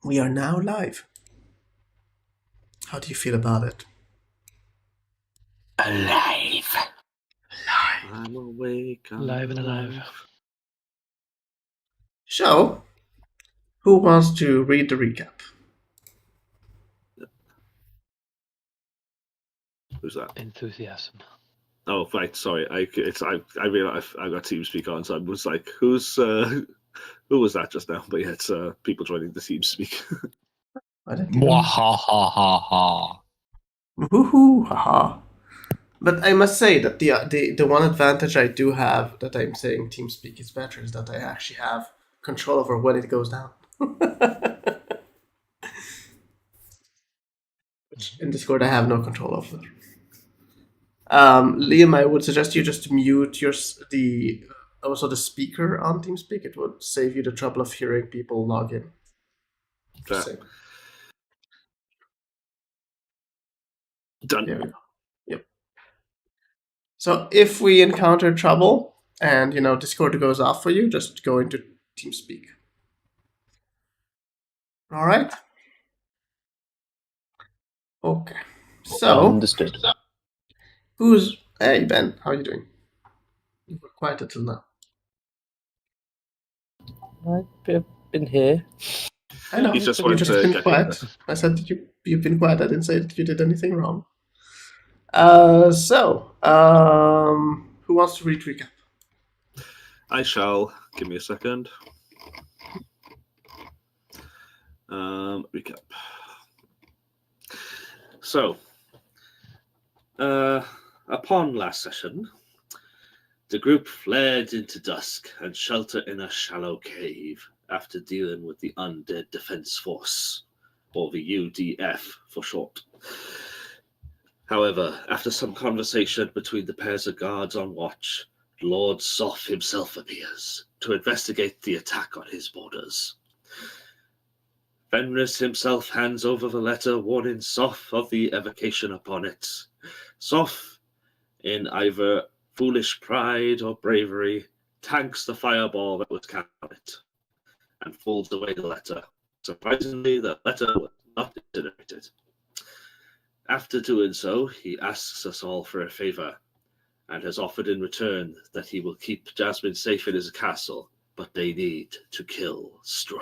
We are now live. How do you feel about it? Alive. I'm awake. Alive and alive. So, who wants to read the recap? Who's that? Enthusiasm. Oh, right. Sorry. I realized I got TeamSpeak on, so I was like, who was that just now? But yeah, it's people joining the TeamSpeak. I didn't even... Mwahahaha. Woohoo! Haha. But I must say that the one advantage I do have that I'm saying TeamSpeak is better is that I actually have control over when it goes down. Which in Discord I have no control over. Liam, I would suggest you just mute also the speaker on TeamSpeak. It would save you the trouble of hearing people log in. Just saying. Done. There we go. Yep. So if we encounter trouble and Discord goes off for you, just go into TeamSpeak. All right. Okay. So Understood. Hey Ben, how are you doing? You were quiet until now. I've been here. I know. He's just You've just been get quiet. I said that you've been quiet. I didn't say that you did anything wrong. Who wants to read recap? I shall. Give me a second. Recap. So, upon last session, the group fled into dusk and sheltered in a shallow cave after dealing with the Undead Defense Force, or the UDF for short. However, after some conversation between the pairs of guards on watch, Lord Soth himself appears to investigate the attack on his borders. Fenris himself hands over the letter warning Soth of the evocation upon it. Soth, in either foolish pride or bravery, tanks the fireball that was cast on it and folds away the letter. Surprisingly, the letter was not incinerated. After doing so, he asks us all for a favor and has offered in return that he will keep Jasmine safe in his castle, but they need to kill Strahd.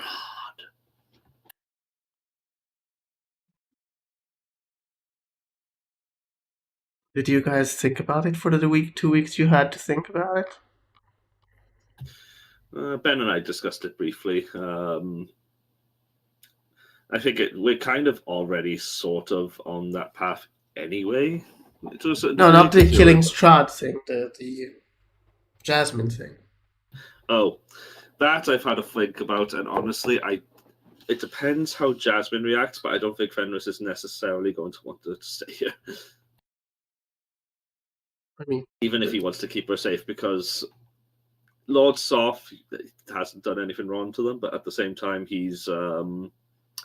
Did you guys think about it for the 2 weeks you had to think about it? Ben and I discussed it briefly. I think we're kind of already sort of on that path anyway. No, not the killing Strahd thing, the Jasmine thing. Oh, that I've had a think about, and honestly, it depends how Jasmine reacts, but I don't think Fenris is necessarily going to want to stay here. I mean, even if he wants to keep her safe, because Lord Soth hasn't done anything wrong to them, but at the same time, he's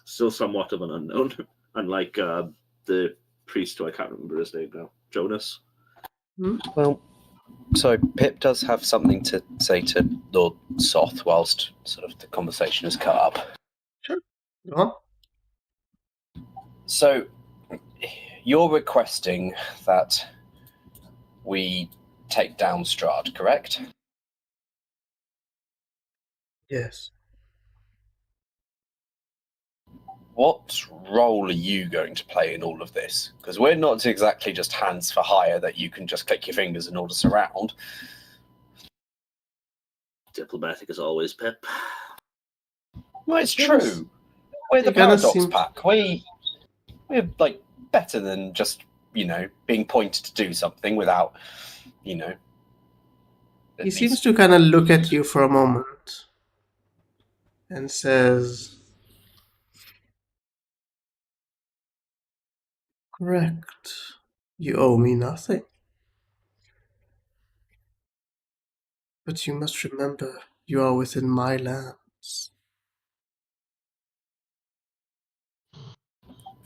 still somewhat of an unknown, unlike the priest who I can't remember his name now, Jonas. Well, so Pip does have something to say to Lord Soth whilst sort of the conversation has cut up. Sure. Go on. So, you're requesting that we take down Strahd, correct? Yes. What role are you going to play in all of this? Because we're not exactly just hands for hire that you can just click your fingers and order us around. Diplomatic as always, Pip. Well, it's true. We're the Paradox Pack. We're like better than just, being pointed to do something without, He seems to kind of look at you for a moment and says, "Correct. You owe me nothing. But you must remember you are within my lands."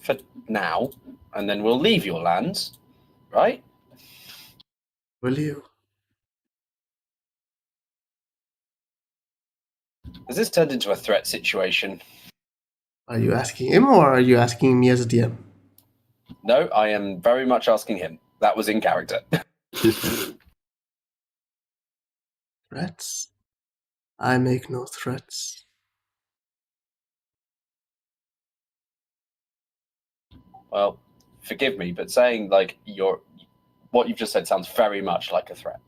For now, and then we'll leave your lands, right? Will you? Has this turned into a threat situation? Are you asking him or are you asking me as a DM? No, I am very much asking him. That was in character. Threats? I make no threats. Well, forgive me, but saying like what you've just said sounds very much like a threat.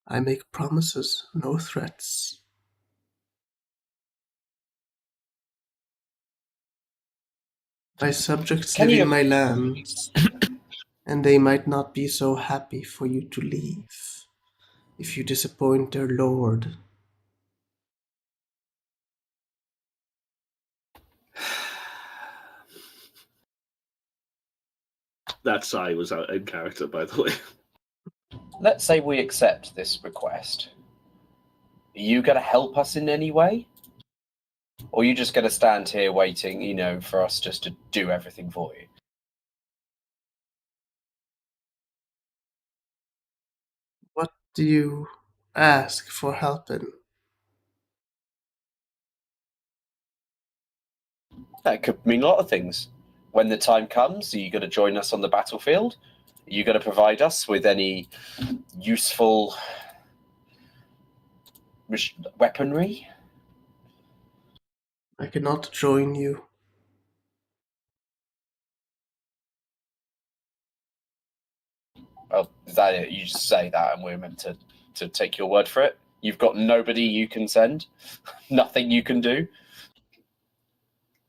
I make promises, no threats. My subjects Can live you- in my lands, and they might not be so happy for you to leave if you disappoint their lord. That sigh was out in character, by the way. Let's say we accept this request. Are you going to help us in any way? Or are you just going to stand here waiting, for us just to do everything for you? What do you ask for help in? That could mean a lot of things. When the time comes, are you going to join us on the battlefield? Are you going to provide us with any useful weaponry? I cannot join you. Well, is that it? You just say that and we're meant to take your word for it? You've got nobody you can send? Nothing you can do?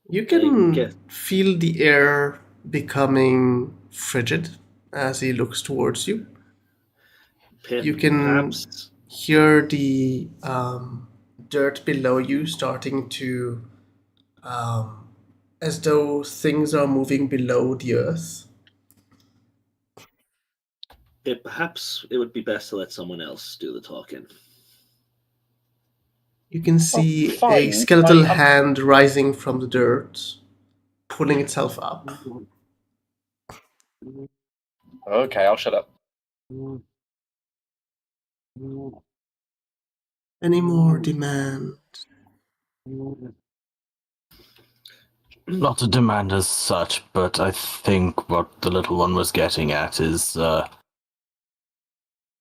You I can guess- feel the air becoming frigid as he looks towards you. You can Perhaps hear the dirt below you starting to, as though things are moving below the earth. perhaps it would be best to let someone else do the talking. You can see a fine. skeletal hand rising from the dirt, pulling itself up. Okay, I'll shut up. Any more demand? Not a demand as such, but I think what the little one was getting at is,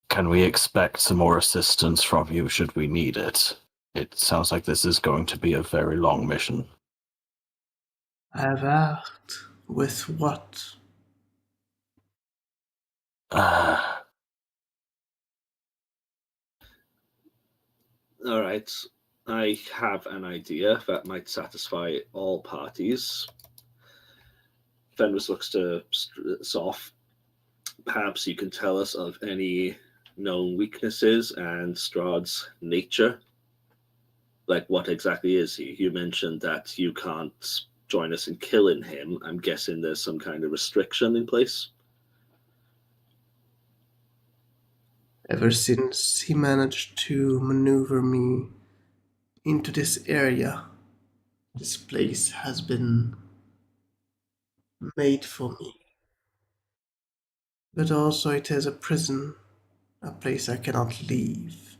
can we expect some more assistance from you should we need it? It sounds like this is going to be a very long mission. I've asked. With what? Uh, All right, I have an idea that might satisfy all parties. Fenris looks to Soph. Perhaps you can tell us of any known weaknesses and Strahd's nature. Like, what exactly is he? You mentioned that you can't join us in killing him. I'm guessing there's some kind of restriction in place. Ever since he managed to maneuver me into this area, this place has been made for me. But also it is a prison, a place I cannot leave.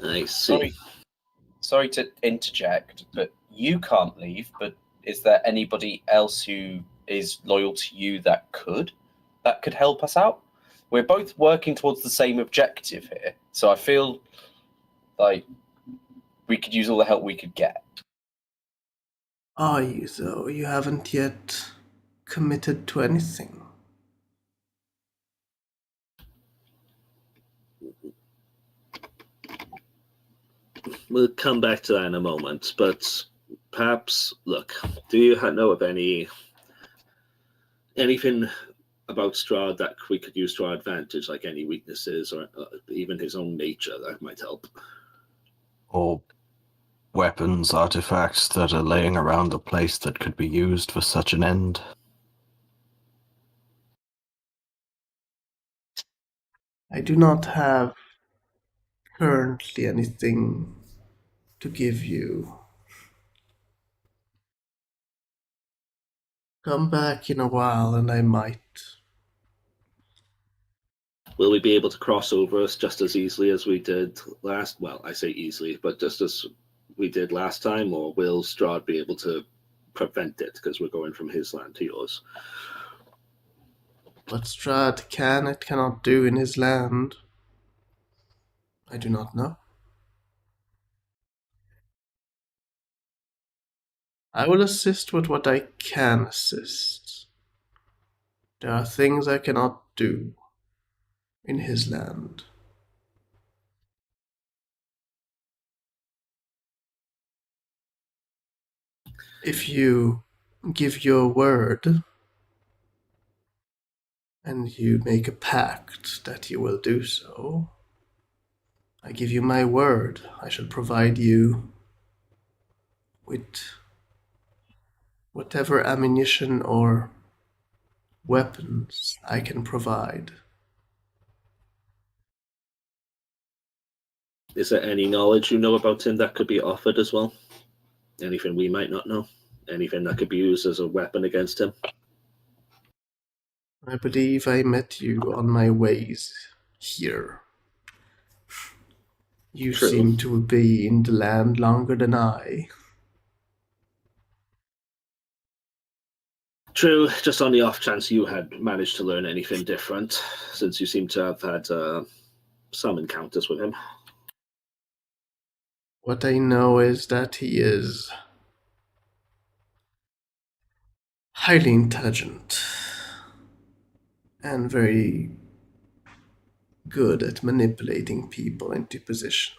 I see. Sorry to interject, but you can't leave, but is there anybody else who is loyal to you that could help us out? We're both working towards the same objective here, so I feel like we could use all the help we could get. Are you, though? You haven't yet committed to anything. We'll come back to that in a moment, but perhaps, look, do you know of anything about Strahd that we could use to our advantage, like any weaknesses or even his own nature that might help? or weapons, artifacts that are laying around the place that could be used for such an end. I do not have currently anything to give you. Come back in a while and I might. Will we be able to cross over us just as easily as we did last? Well, I say easily, but just as we did last time, or will Strahd be able to prevent it because we're going from his land to yours? What Strahd can and cannot do in his land, I do not know. I will assist with what I can assist. There are things I cannot do in his land. If you give your word and you make a pact that you will do so, I give you my word. I shall provide you with whatever ammunition or weapons I can provide. Is there any knowledge you know about him that could be offered as well? Anything we might not know? Anything that could be used as a weapon against him? I believe I met you on my ways here. You True. seem to be in the land longer than I. True, just on the off chance you had managed to learn anything different, since you seem to have had some encounters with him. What I know is that he is highly intelligent and very good at manipulating people into position.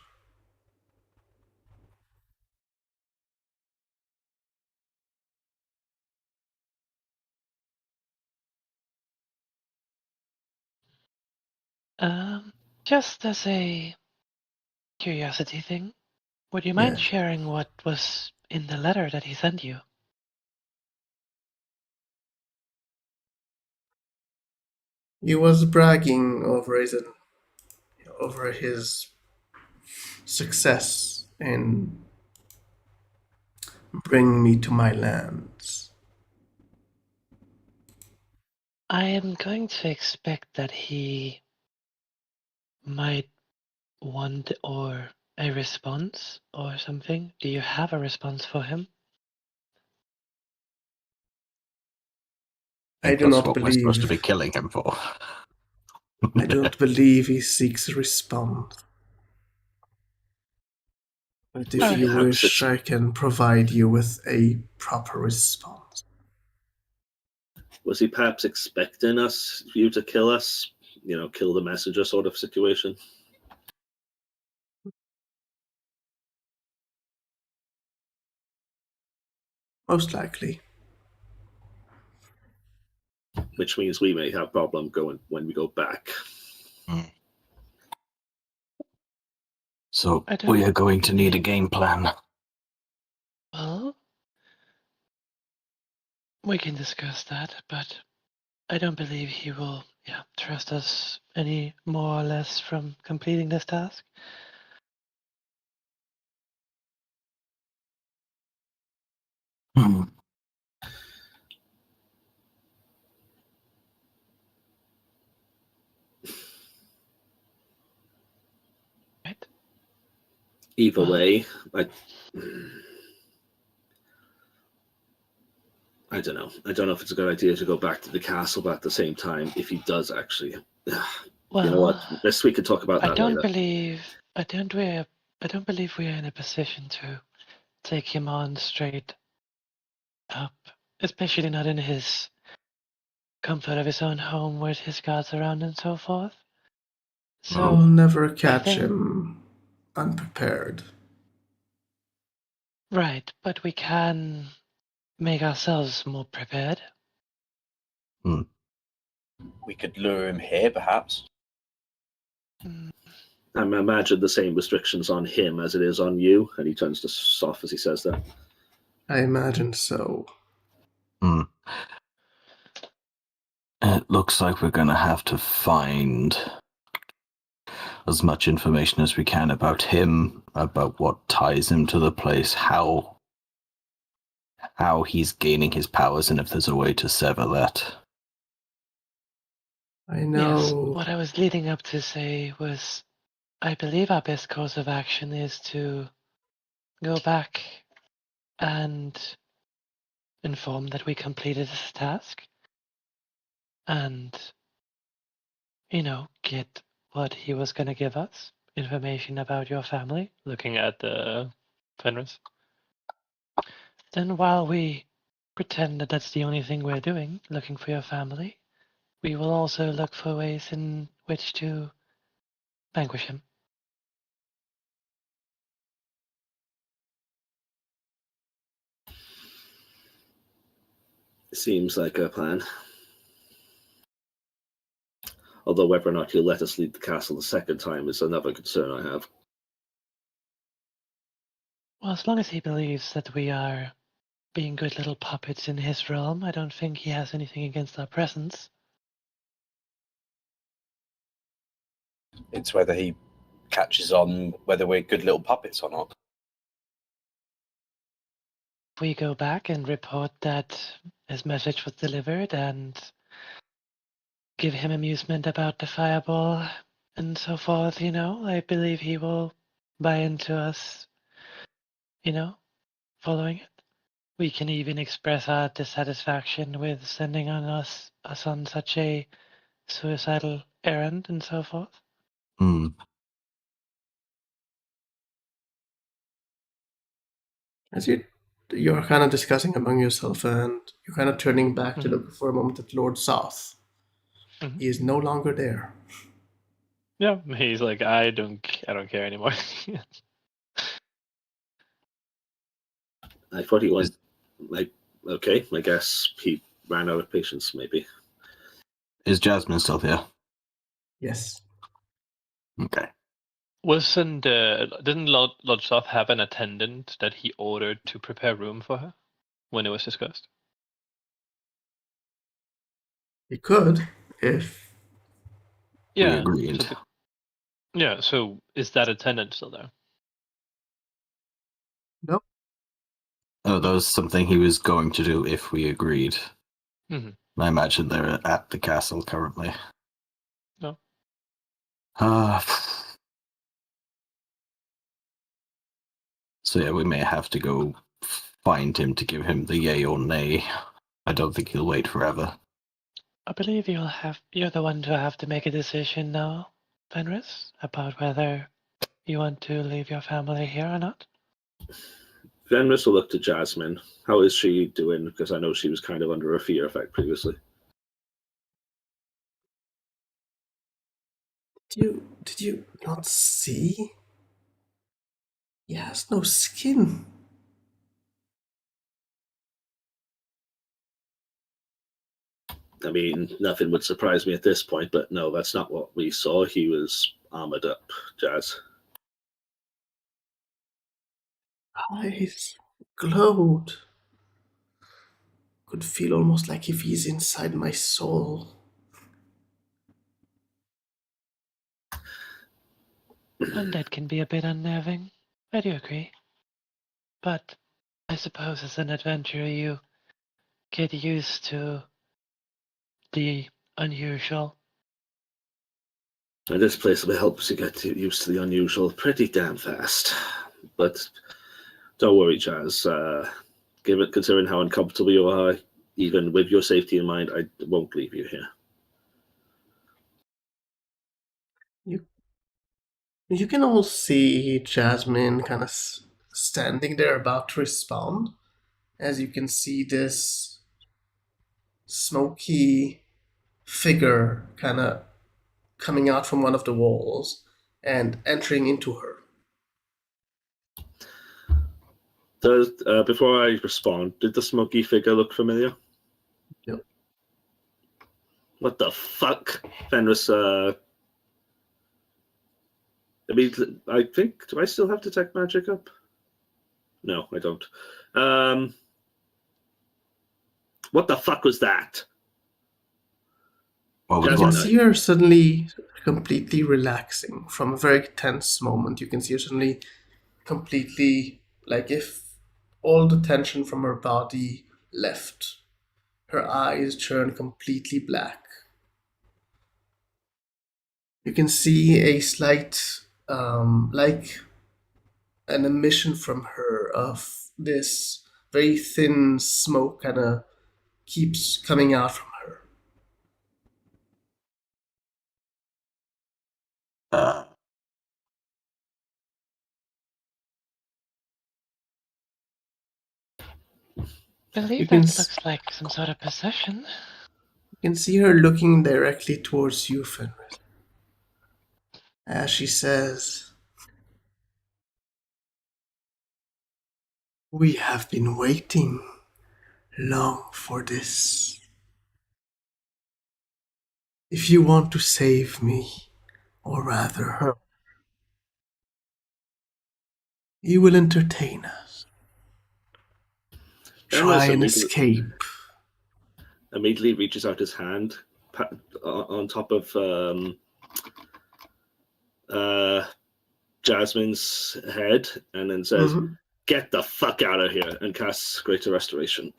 Just as a curiosity thing, would you mind Yeah. sharing what was in the letter that he sent you? He was bragging over his success in bringing me to my lands. I am going to expect that he might want or a response or something. Do you have a response for him? I I think do that's not what we're supposed to be believe. killing him for. I do not believe he seeks a response. But if Alright. you Perhaps wish, it's I can provide you with a proper response. was he perhaps expecting you to kill us? Kill the messenger sort of situation. Most likely. Which means we may have problem going when we go back. So I don't we are going to need a game plan. Well, we can discuss that, but I don't believe he will trust us any more or less from completing this task. Hmm. Right? Either Well- way, I don't know. I don't know if it's a good idea to go back to the castle, but at the same time, if he does actually, Well, you know what? This we can talk about I that don't later. believe I don't believe we are in a position to take him on straight up, especially not in his comfort of his own home with his guards around and so forth. I'll So never I catch think him unprepared. right, but we can make ourselves more prepared. We could lure him here, perhaps. Mm, I imagine the same restrictions on him as it is on you, and he turns to Soft as he says that. I imagine so. It looks like we're going to have to find as much information as we can about him, about what ties him to the place, how he's gaining his powers, and if there's a way to sever that. I Yes, know. what I was leading up to say was I believe our best course of action is to go back and inform that we completed this task and, get what he was going to give us, information about your family. Looking at Fenris. Then while we pretend that that's the only thing we're doing, looking for your family, we will also look for ways in which to vanquish him. Seems like a plan. Although whether or not he'll let us leave the castle the second time is another concern I have. Well, as long as he believes that we are being good little puppets in his realm, I don't think he has anything against our presence. It's whether he catches on whether we're good little puppets or not. If we go back and report that his message was delivered and give him amusement about the fireball and so forth, I believe he will buy into us, following it. We can even express our dissatisfaction with sending us on such a suicidal errand and so forth. Hmm. As you're kind of discussing among yourself, and you're kind of turning back to Mhm. look for a moment at Lord South. Mhm. He is no longer there. Yeah, he's like, I don't care anymore. I thought he was like, okay, I guess he ran out of patience, maybe. Is Jasmine still here? Yes. Okay. Didn't Lord Soth have an attendant that he ordered to prepare room for her when it was discussed? He could, if We Yeah. agreed. So is that attendant still there? no. Oh, that was something he was going to do if we agreed. Mm-hmm. I imagine they're at the castle currently. No. So yeah, we may have to go find him to give him the yay or nay. I don't think he'll wait forever. I believe you're the one to have to make a decision now, Fenris, about whether you want to leave your family here or not. Fenris will look to Jasmine. How is she doing? Because I know she was kind of under a fear effect previously. Did you not see? He has no skin. I mean, nothing would surprise me at this point, but no, that's not what we saw. He was armored up, Jazz. Eyes glowed. Could feel almost like if he's inside my soul. Undead can be a bit unnerving. I do agree. But I suppose as an adventurer you get used to the unusual. And this place will help us to get used to the unusual pretty damn fast. But don't worry, Jazz. Considering how uncomfortable you are, even with your safety in mind, I won't leave you here. You can all see Jasmine kind of standing there about to respond. As you can see this smoky figure kind of coming out from one of the walls and entering into her. Before I respond, did the smoky figure look familiar? Yep. What the fuck? Fenris, I think, do I still have Detect Magic up? No, I don't. What the fuck was that? What was You Jasmine, can what? see her suddenly completely relaxing from a very tense moment. You can see her suddenly completely, like if all the tension from her body left. Her eyes turned completely black. You can see a slight, like an emission from her of this very thin smoke kind of keeps coming out from her. Uh, Believe You can, that looks like some sort of possession. you can see her looking directly towards you, Fenris, as she says, "We have been waiting long for this. If you want to save me, or rather her, you will entertain us. Try Fenris and escape." immediately reaches out his hand on top of Jasmine's head and then says, Mhm. "Get the fuck out of here," and casts Greater Restoration.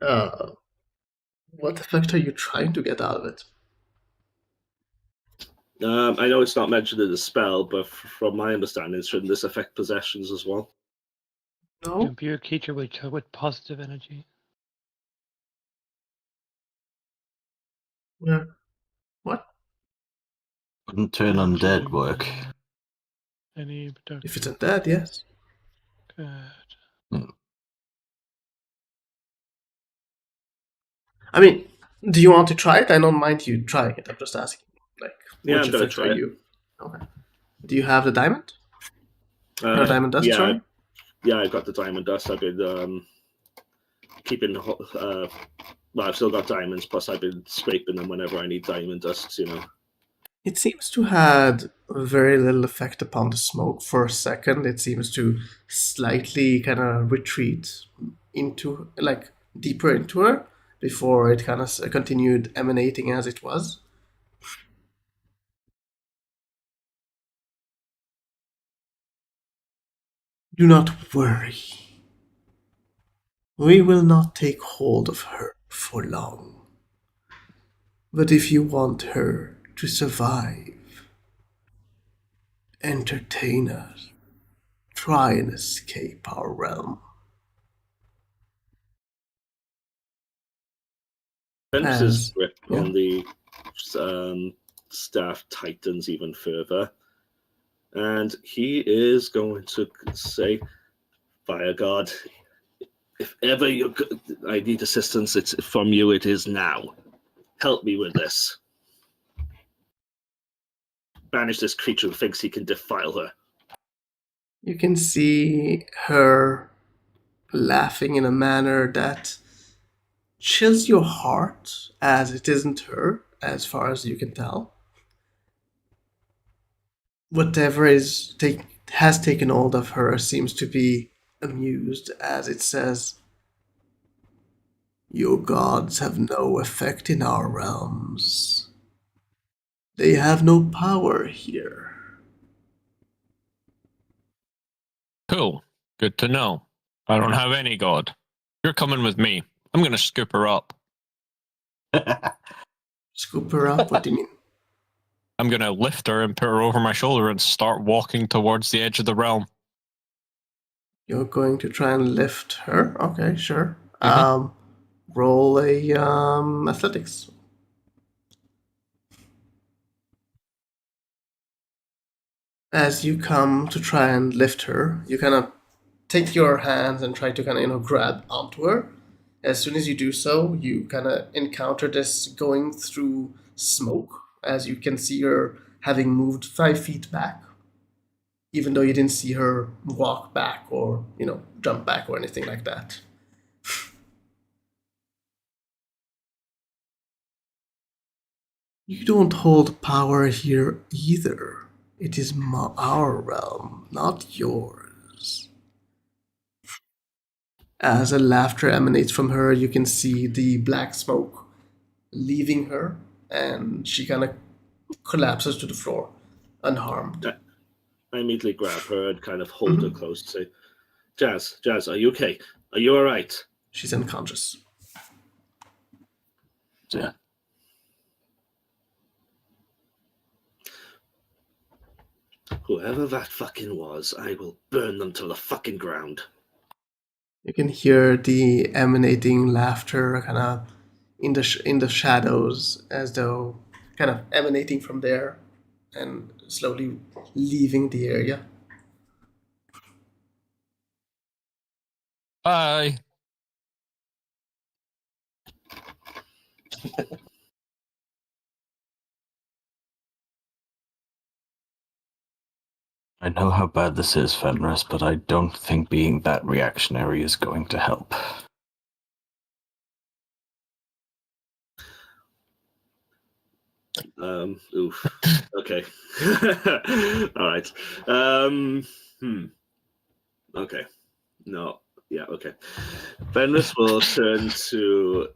Uh, what effect are you trying to get out of it? I know it's not mentioned in the spell, but from my understanding, shouldn't this affect possessions as well? No? Imbue a creature with positive energy. Yeah. What? wouldn't turn undead work. Any If it's production. undead, yes. Good. I mean, do you want to try it? I don't mind you trying it. I'm just asking. Like, Yeah, which I'm gonna effect are try it. you? Okay. Do you have the diamond? Or diamond dust, Yeah, sorry? yeah, I got the diamond dust. I've been keeping. Well, I've still got diamonds. Plus, I've been scraping them whenever I need diamond dust. It seems to had very little effect upon the smoke for a second. It seems to slightly kind of retreat into, like, deeper into her before it kind of continued emanating as it was. Do not worry. We will not take hold of her for long. But if you want her to survive, entertain us, try and escape our realm. Fenris's As, grip yeah, on the staff tightens even further, and he is going to say, "Fire God, if ever I need assistance, it's from you. It is now. Help me with this. Banish this creature who thinks he can defile her." you can see her laughing in a manner that chills your heart, as it isn't her, as far as you can tell. Whatever has taken hold of her seems to be amused, as it says, "Your gods have no effect in our realms. They have no power here." Cool. Good to know. I don't have any god. You're coming with me. I'm gonna scoop her up. Scoop her up? What do you mean? I'm gonna lift her and put her over my shoulder and start walking towards the edge of the realm. You're going to try and lift her? Okay, sure. Mhm. Roll a athletics. As you come to try and lift her, you kind of take your hands and try to kind of grab onto her. As soon as you do so, you kind of encounter this going through smoke, as you can see her having moved 5 feet back, even though you didn't see her walk back or jump back or anything like that. You don't hold power here either. It is our realm, not yours. As a laughter emanates from her, you can see the black smoke leaving her, and she kind of collapses to the floor, unharmed. I immediately grab her and kind of hold her Mhm. close. Say, Jazz, are you okay? Are you all right? She's unconscious. Yeah. Whoever that fucking was, I will burn them to the fucking ground. You can hear the emanating laughter kind of in the shadows, as though kind of emanating from there and slowly leaving the area. Bye. I know how bad this is, Fenris, but I don't think being that reactionary is going to help. Oof. Okay. All right. Okay. No. Yeah. Okay. Fenris will turn to.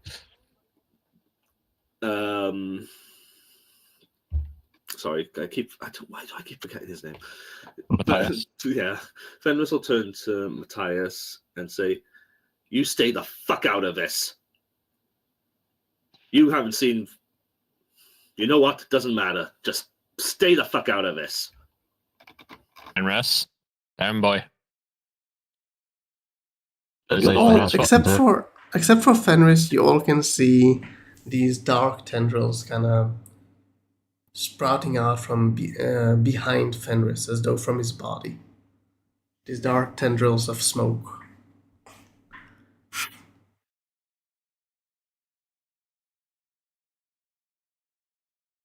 Sorry, why do I keep forgetting his name? Matthias. Yeah. Fenris will turn to Matthias and say, "You stay the fuck out of this. You haven't seen. You know what? Doesn't matter. Just stay the fuck out of this." And rest. Down, boy. Like, All, Fenris except for Fenris, you all can see these dark tendrils kind of sprouting out from behind Fenris, as though from his body. These dark tendrils of smoke.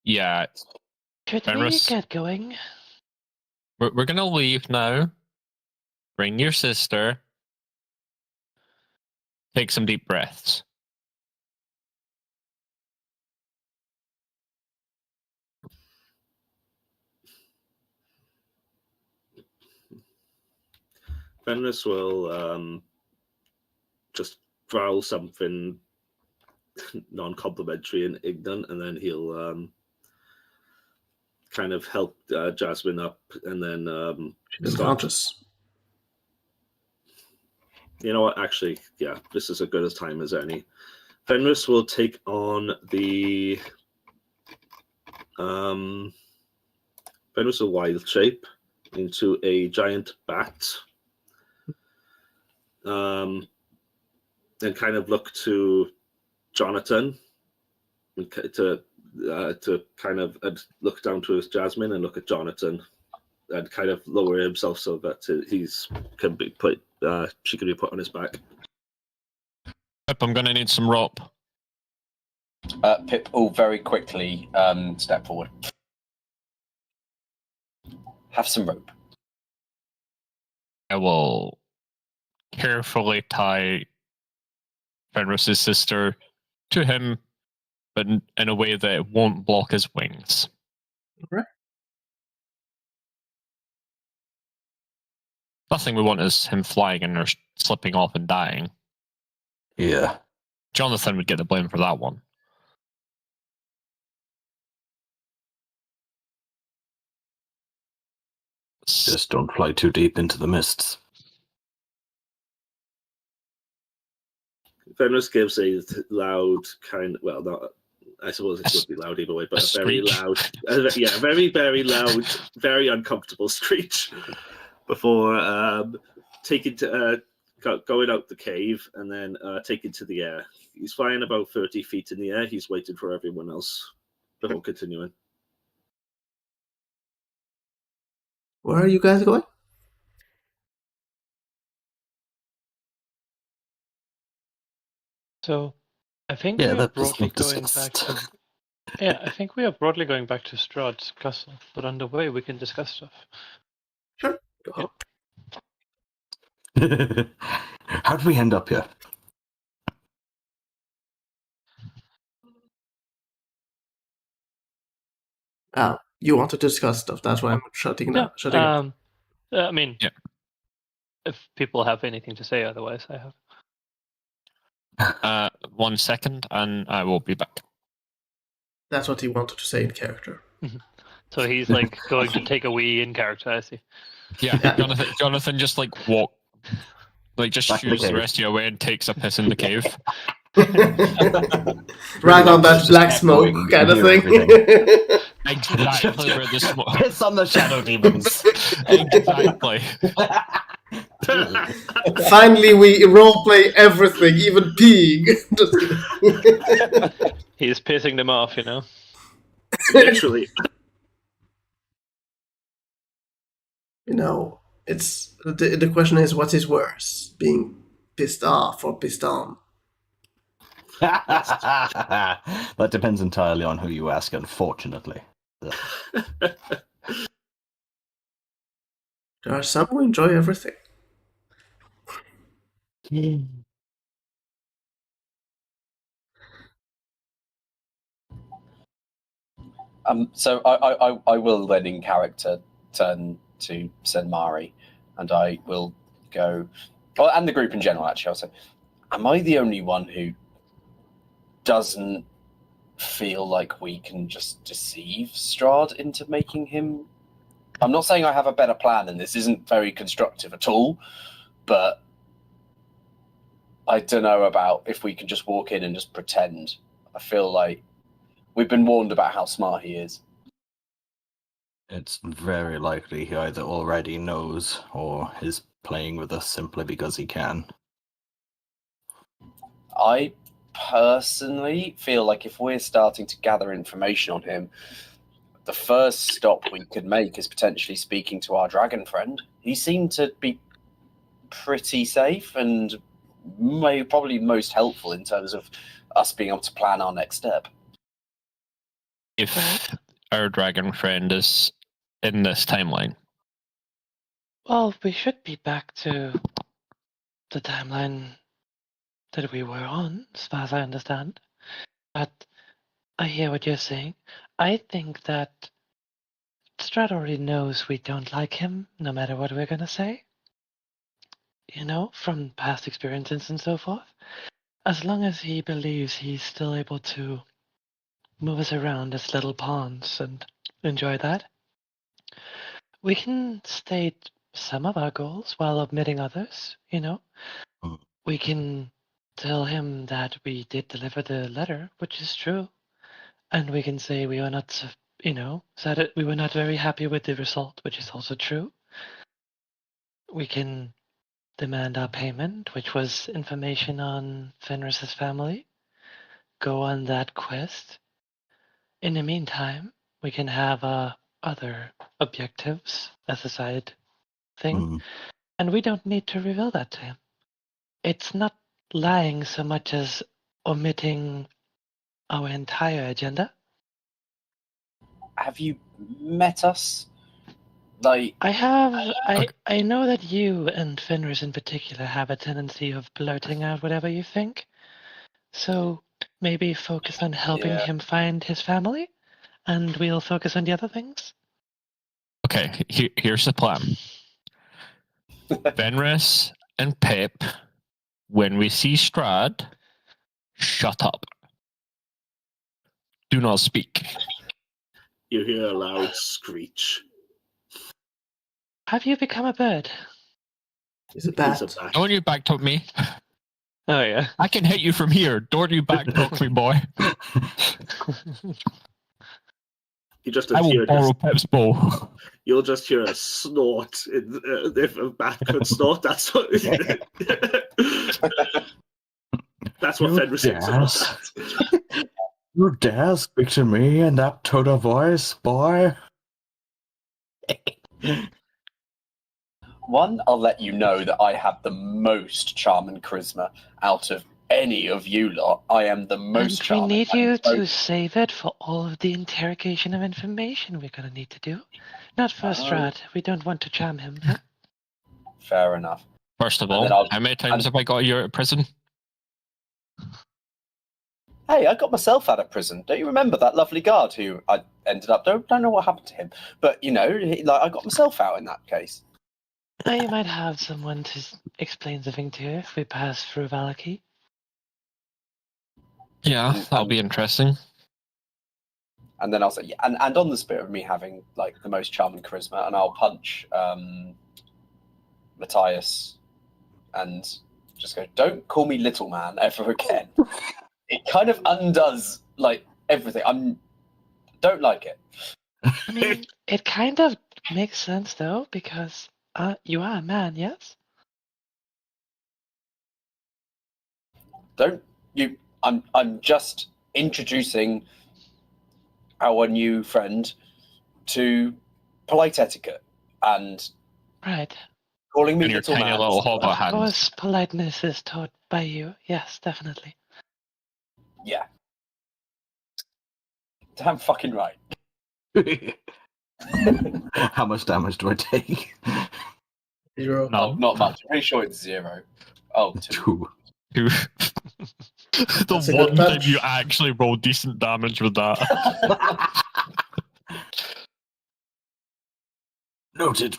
Yeah, Could Fenris? we get going? we're gonna leave now. Bring your sister. Take some deep breaths. Fenris will just growl something non-complimentary and ignorant, and then he'll kind of help Jasmine up, and then She's unconscious. You know what? Actually, yeah, this is as good a time as any. Fenris will take on the Fenris will wild shape into a giant bat. And kind of look to Jonathan to kind of look down to his Jasmine and look at Jonathan and kind of lower himself so that she can be put on his back. Pip, I'm gonna need some rope. Pip will very quickly step forward. Have some rope. I will carefully tie Fenris's sister to him, but in a way that it won't block his wings. Right. Last thing we want is him flying and her slipping off and dying. yeah. Jonathan would get the blame for that one. Just don't fly too deep into the mists. Fenris gives a loud kind. Well, not. I suppose it would be loud either way, but a very screech. loud, very, very loud, very uncomfortable screech before going out the cave and then taking to the air. He's flying about 30 feet in the air. He's waiting for everyone else before continuing. Where are you guys going? So, I think Yeah, we are that was broadly not going back discussed. to. Yeah, I think we are broadly going back to Strahd's castle, but on the way we can discuss stuff. Sure. Go ahead. How did we end up here? You want to discuss stuff. That's why I'm shutting Yeah. up. I mean, Yeah. if people have anything to say, otherwise I have. 1 second, and I will be back. That's what he wanted to say in character. So he's like going to take a wee in character, I see. Yeah, Jonathan just like Like, just Back to the shoos the cave. rest of you away and takes a piss in the cave. Right on that Just black kept smoke going, kind of hear thing. Exactly where the smoke. Piss on the shadow demons. Exactly. Finally, we roleplay everything, even peeing. Just kidding. He's pissing them off, you know. Literally. You know, it's the question is, what is worse, being pissed off or pissed on? That depends entirely on who you ask, unfortunately. There are some who enjoy everything. So I will then in character turn to Senmari, and I will go, well, and the group in general. Actually, I'll say, am I the only one who doesn't feel like we can just deceive Strahd into making him? I'm not saying I have a better plan, and this isn't very constructive at all, but I don't know about if we can just walk in and just pretend. I feel like we've been warned about how smart he is. It's very likely he either already knows or is playing with us simply because he can. I personally feel like if we're starting to gather information on him, the first stop we could make is potentially speaking to our dragon friend. He seemed to be pretty safe and probably most helpful in terms of us being able to plan our next step. If our dragon friend is in this timeline. Well, we should be back to the timeline that we were on, as far as I understand. But I hear what you're saying. I think that Strahd already knows we don't like him, no matter what we're gonna say. You know, from past experiences and so forth. As long as he believes he's still able to move us around as little pawns and enjoy that, we can state some of our goals while omitting others, you know. Mm. We can tell him that we did deliver the letter, which is true, and we can say we were not, you know, said we were not very happy with the result, which is also true. We can demand our payment, which was information on Fenris's family. Go on that quest. In the meantime, we can have other objectives as a side thing, Mm. and we don't need to reveal that to him. It's not lying so much as omitting our entire agenda. Have you met us? Like, I know that you and Fenris in particular have a tendency of blurting out whatever you think. So maybe focus on helping Yeah. him find his family, and we'll focus on the other things. Okay, here's the plan. Fenris and Pip, when we see Strahd, shut up. Do not speak. You hear a loud screech. Have you become a bird? He's a bat. He's a bat. Don't you backtalk me. Oh yeah. I can hit you from here. Don't you backtalk me, boy. You just I will hear borrow Pip's bow. You'll just hear a snort. If a bat could snort, that's what. That's what You Fenris thinks about dare? that. You dare speak to me in that tone of voice, boy? one, I'll let you know that I have the most charm and charisma out of any of you lot. I am the most And we charming. need you to save it for all of the interrogation of information we're gonna need to do. Not for Strahd. We don't want to charm him. Huh? Fair enough. First of And then all, how many times have I got you out of prison? Hey, I got myself out of prison. Don't you remember that lovely guard who I ended up? Don't know what happened to him, but you know, I got myself out in that case. Now you might have someone to explain something to if we pass through Valaki. Yeah, that'll be interesting. And then I'll say, yeah, and on the spirit of me having like the most charm and charisma, and I'll punch Matthias and just go, "Don't call me little man ever again." It kind of undoes like everything. Don't like it. I mean, it kind of makes sense though, because you are a man, yes? Don't you? I'm just introducing our new friend to polite etiquette, and Right. calling me And your little tiny man. little hobbit Of hand. course, politeness is taught by you. Yes, definitely. Yeah. Damn fucking right. How much damage do I take? 0. None. Oh, not much. I'm pretty sure it's 0. Oh, 2. 2. That's a The good one time punch. you actually roll decent damage with that. Noted.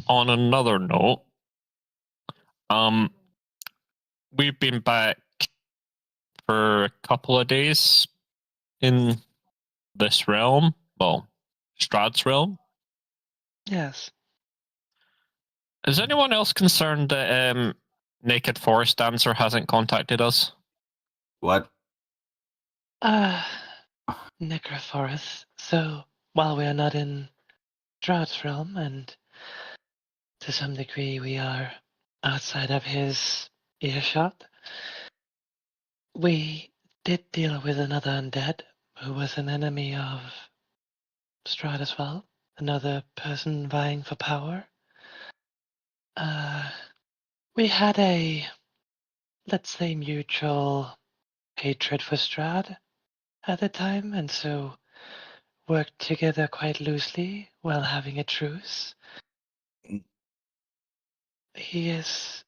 On another note, we've been back for a couple of days in this realm. Well, Strahd's realm. Yes. Is anyone else concerned that Naked Forest Dancer hasn't contacted us? What? Necrophorus. So, while we are not in Strahd's realm, and to some degree we are outside of his earshot, we did deal with another undead who was an enemy of Strahd as well. Another person vying for power. We had a, let's say, mutual hatred for Strahd at the time, and so worked together quite loosely while having a truce. He is,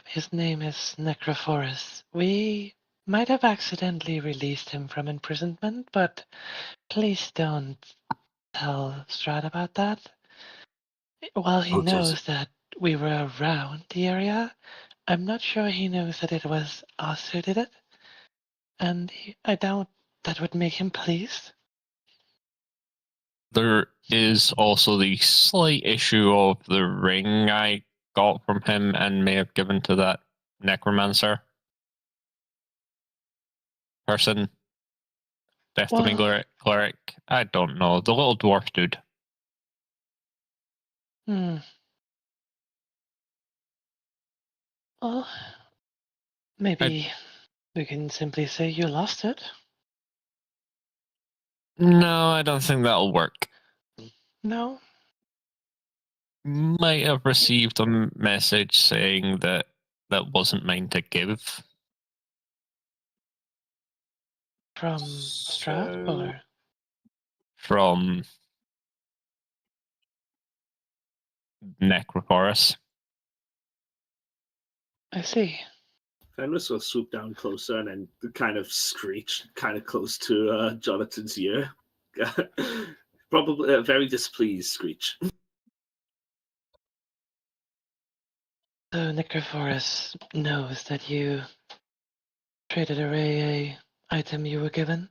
his name is Necrophorus. We might have accidentally released him from imprisonment, but please don't tell Strahd about that. While he Noted. knows that we were around the area, I'm not sure he knows that it was us who did it, and I doubt that would make him pleased. There is also the slight issue of the ring I got from him and may have given to that necromancer person. Deathblooming cleric. I don't know. The little dwarf dude. Well, maybe we can simply say you lost it. No, I don't think that'll work. No? Might have received a message saying that wasn't mine to give. From Strahd, or? From Necrophorus. I see. Fenris will swoop down closer and then kind of screech, kind of close to Jonathan's ear. Probably a very displeased screech. So Necrophorus knows that you traded away a item you were given?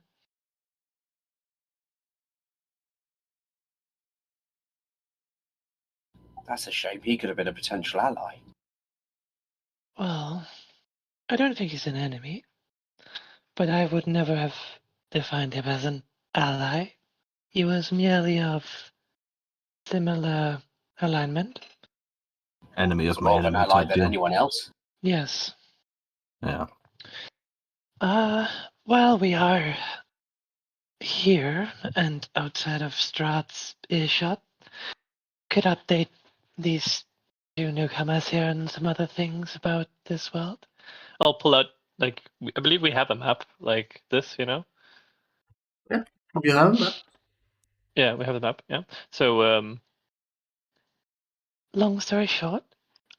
That's a shame. He could have been a potential ally. Well, I don't think he's an enemy, but I would never have defined him as an ally. He was merely of similar alignment. Enemy is my More of an enemy ally type than deal. anyone else. Yes. Yeah. While we are here and outside of Strahd's earshot, could update these two newcomers here and some other things about this world. I'll pull out, like, I believe we have a map like this, you know? Yeah, you have a map. Yeah, we have the map, yeah. So, long story short,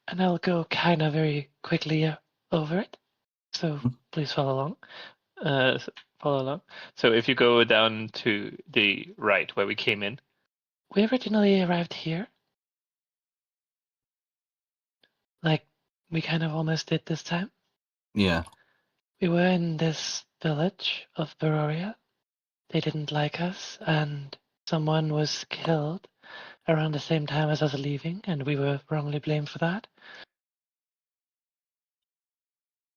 and I'll go kind of very quickly over it, so please follow along. Follow along. So if you go down to the right where we came in, we originally arrived here. Like we kind of almost did this time. Yeah. We were in this village of Baroria. They didn't like us, and someone was killed around the same time as us leaving, and we were wrongly blamed for that.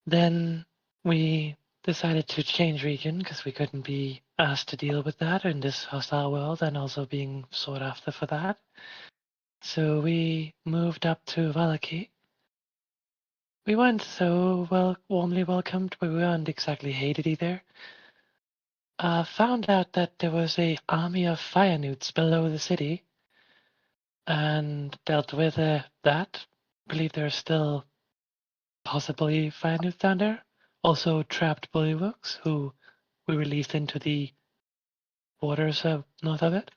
Then we decided to change region because we couldn't be asked to deal with that in this hostile world and also being sought after for that. So we moved up to Valaki. We weren't so warmly welcomed, but we weren't exactly hated either. Found out that there was a army of fire newts below the city, and dealt with that. Believe there's still possibly fire newts down there. Also trapped bullywugs who we released into the waters north of it.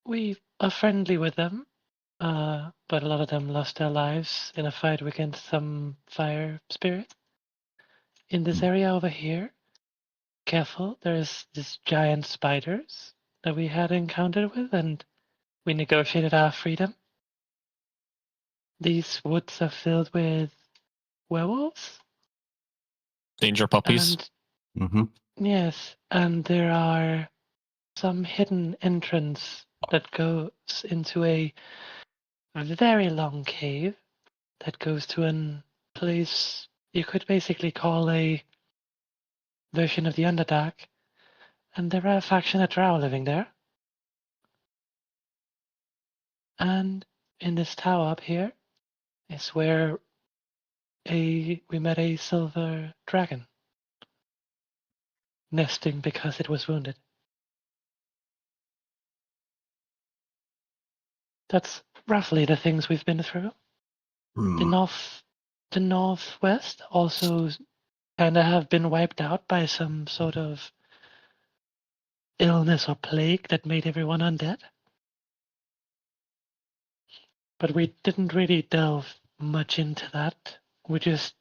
We are friendly with them, but a lot of them lost their lives in a fight against some fire spirits. In this area over here, careful, there's these giant spiders that we had encountered with, and we negotiated our freedom. These woods are filled with werewolves, Danger puppies. and Mm-hmm. yes, and there are some hidden entrance that goes into a very long cave that goes to a place you could basically call a version of the Underdark, and there are a faction of drow living there. And in this tower up here is where we met a silver dragon, nesting because it was wounded. That's roughly the things we've been through. The northwest also kind of have been wiped out by some sort of illness or plague that made everyone undead. But we didn't really delve much into that. We just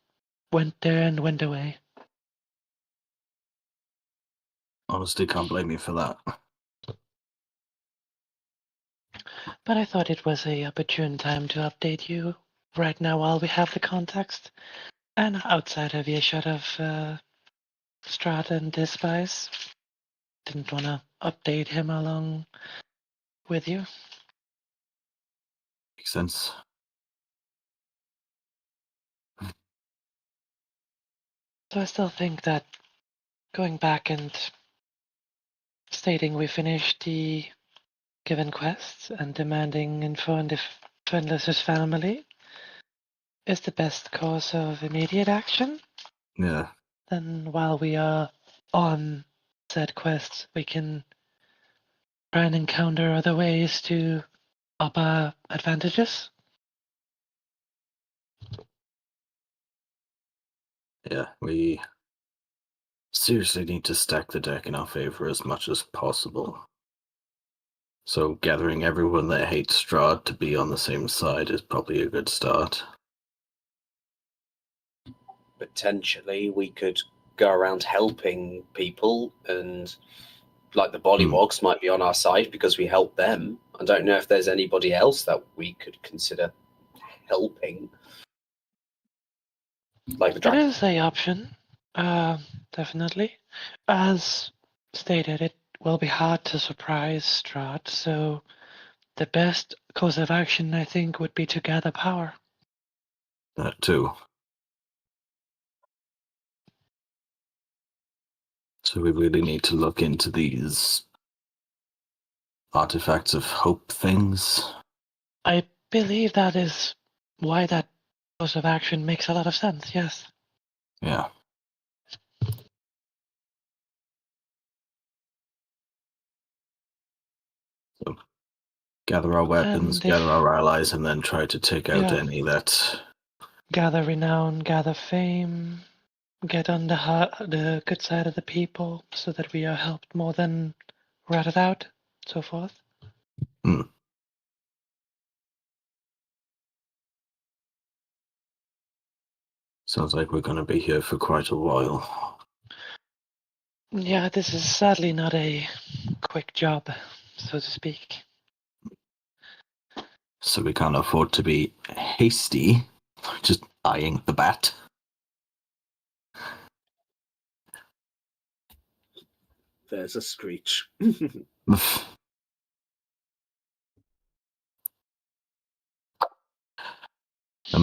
went there and went away. Honestly, can't blame you for that. But I thought it was a opportune time to update you right now while we have the context. And outside of earshot of Strahd and Despise. Didn't want to update him along with you. Makes sense. So I still think that going back and stating we finished the given quests and demanding info on the Fenless's family is the best course of immediate action. Yeah. Then while we are on said quests, we can try and encounter other ways to up our advantages. Yeah, we seriously need to stack the deck in our favor as much as possible. So gathering everyone that hates Strahd to be on the same side is probably a good start. Potentially, we could go around helping people, and like the Bollywogs might be on our side because we helped them. I don't know if there's anybody else that we could consider helping. Like the It dragon. is a option, definitely. As stated, it will be hard to surprise Strahd, so the best course of action, I think, would be to gather power. That too. So we really need to look into these artifacts of hope things. I believe that is why that course of action makes a lot of sense, yes. Yeah. So gather our weapons, And if, gather our allies, and then try to take out yeah, any that... gather renown, gather fame, get on the good side of the people so that we are helped more than ratted out, so forth. Sounds like we're going to be here for quite a while. Yeah, this is sadly not a quick job, so to speak. So we can't afford to be hasty, just eyeing the bat. There's a screech.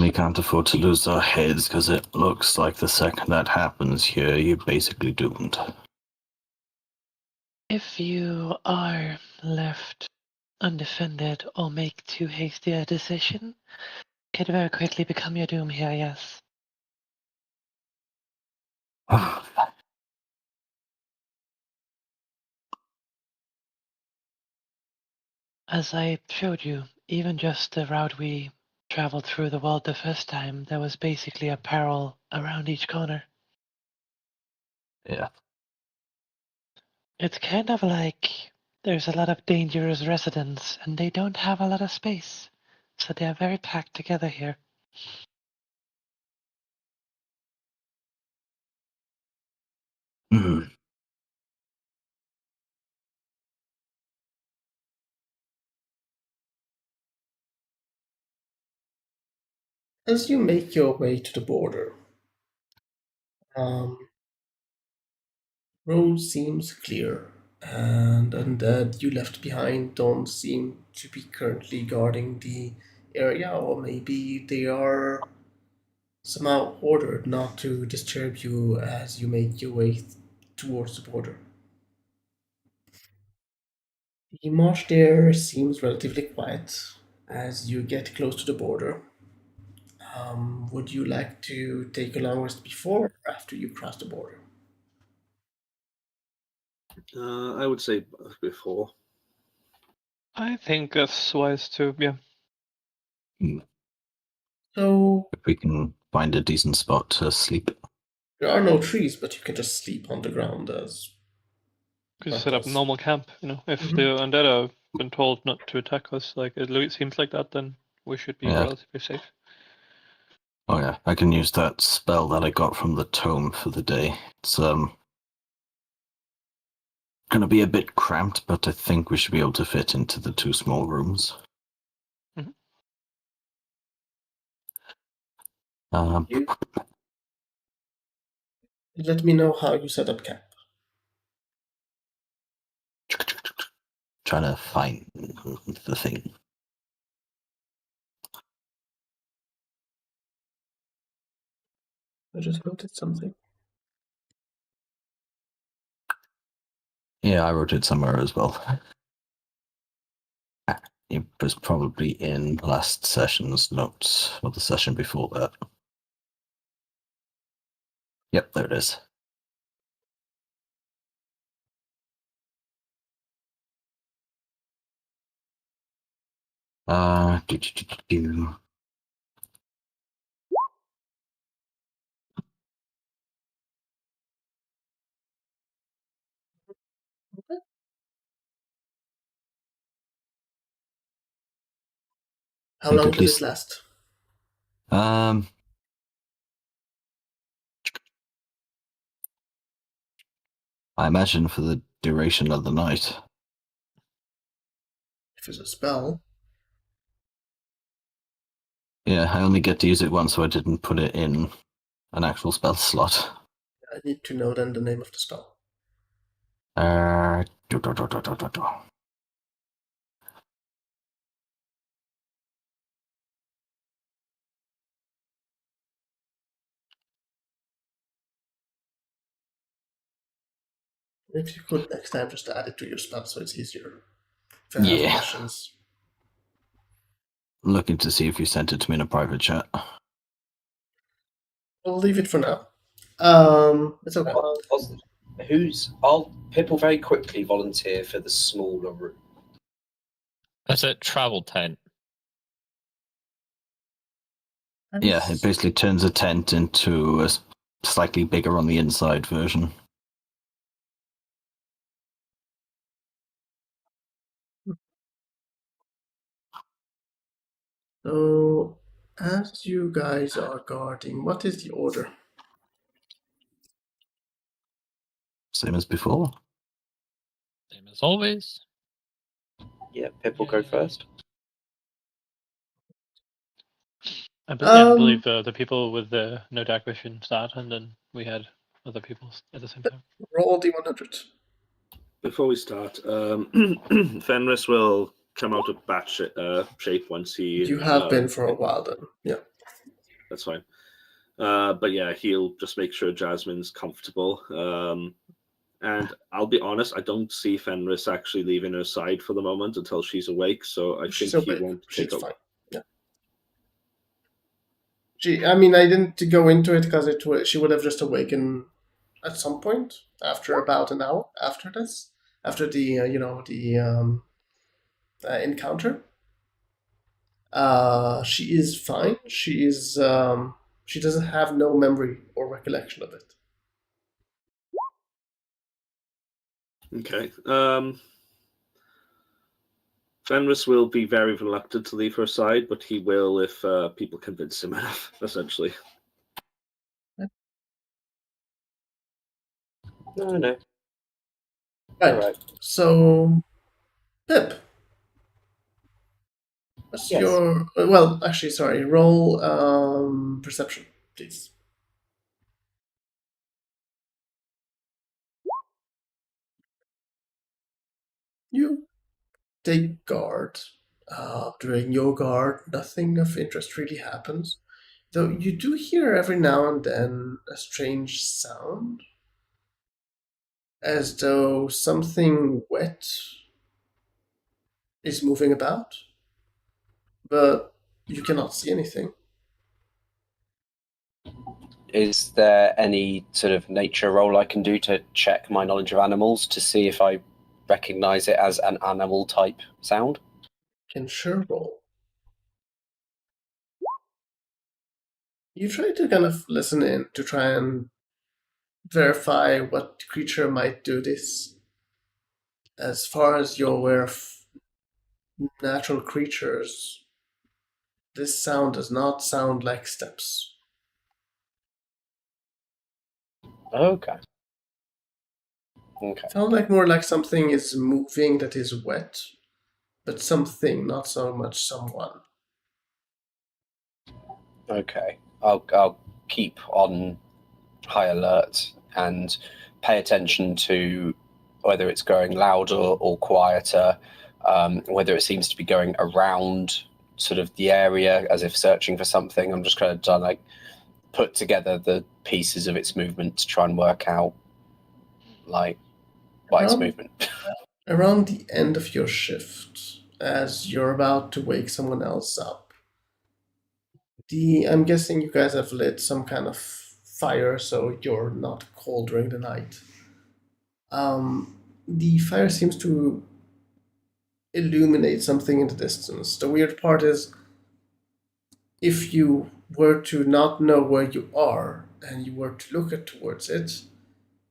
And we can't afford to lose our heads, because it looks like the second that happens here, you're basically doomed. If you are left undefended or make too hasty a decision, it could very quickly become your doom here, yes. As I showed you, even just the route we traveled through the world the first time, there was basically a peril around each corner. Yeah. It's kind of like there's a lot of dangerous residents, and they don't have a lot of space, so they are very packed together here. Mm. As you make your way to the border, um, road seems clear, and undead you left behind don't seem to be currently guarding the area, or maybe they are somehow ordered not to disturb you as you make your way towards the border. The marsh there seems relatively quiet as you get close to the border. Would you like to take a long rest before or after you cross the border? I would say before. I think that's wise too, yeah. Mm. So If we can find a decent spot to sleep. there are no trees, but you can just sleep on the ground as Could set up rentals. normal camp, If Mhm. the undead have been told not to attack us, like it seems like that, then we should be Yeah. relatively safe. Oh yeah, I can use that spell that I got from the tome for the day. It's gonna be a bit cramped, but I think we should be able to fit into the 2 small rooms. Mhm. Um, You let me know how you set up camp. trying to find the thing. I just noted something. Yeah, I wrote it somewhere as well. It was probably in last session's notes, or the session before that. Yep, there it is. Do, do, do, do. How Think long at does it least. last? Um, I imagine for the duration of the night. If it's a spell, Yeah, I only get to use it once, so I didn't put it in an actual spell slot. I need to know then the name of the spell. Do, do, do, do, do, do, do. If you could next time just add it to your spell so it's easier. If I have Yeah. questions. Looking to see if you sent it to me in a private chat. We'll leave it for now. It's okay. I'll Pip will very quickly volunteer for the smaller room. That's a travel tent. Yeah, it basically turns a tent into a slightly bigger on the inside version. So, as you guys are guarding, what is the order? Same as before. Same as always. Yeah, Pip will go first. I Um, believe the people with the no dark vision start, and then we had other people at the same time. Roll D100. Before we start, Fenris will come out of bat shape once he. You have been for a while then. Yeah. that's fine. But yeah, he'll just make sure Jasmine's comfortable. And I'll be honest, I don't see Fenris actually leaving her side for the moment until she's awake. So I She's think he awake. won't She's take up. fine. Yeah. I mean, I didn't go into it because she would have just awakened at some point after about an hour after this, after the encounter. She is fine. She doesn't have no memory or recollection of it. Okay. Fenris will be very reluctant to leave her side, but he will if people convince him enough, essentially. No. Right. Alright. So, Pip, what's Yes. your... Well, actually, sorry. Roll perception, please. You take guard. During your guard, nothing of interest really happens. Though you do hear every now and then a strange sound, as though something wet is moving about, but you cannot see anything. Is there any sort of nature roll I can do to check my knowledge of animals to see if I recognize it as an animal type sound? Can sure roll. You try to kind of listen in to try and verify what creature might do this. As far as you're aware of natural creatures, this sound does not sound like steps. Okay. Okay. Sound like more like something is moving that is wet, but something, not so much someone. Okay. I'll keep on high alert and pay attention to whether it's going louder or quieter, whether it seems to be going around sort of the area as if searching for something. I'm just going to like put together the pieces of its movement to try and work out like what its movement. Around the end of your shift, as you're about to wake someone else up, I'm guessing you guys have lit some kind of fire so you're not cold during the night. The fire seems to illuminate something in the distance. The weird part is, if you were to not know where you are and you were to look towards it,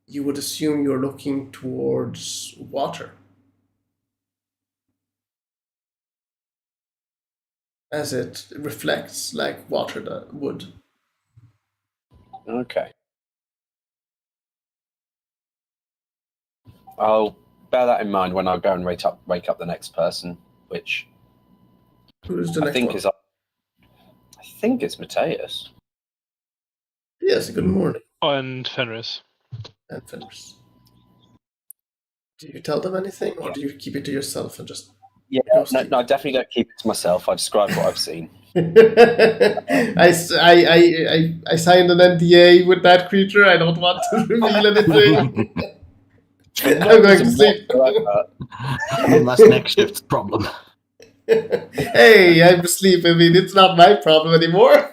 you would assume you're looking towards water, as it reflects like water that would. Okay. I'll bear that in mind when I go and wake up the next person, which Who's the I next think one? is I think it's Mateus. Yes, good morning, And Fenris. and Fenris. Do you tell them anything, or do you keep it to yourself and just Yeah, go no, sleep? I definitely don't keep it to myself. I describe what I've seen. I signed an NDA with that creature. I don't want to reveal anything. I'm going to sleep. That's next shift's problem. Hey, I'm asleep. I mean, it's not my problem anymore.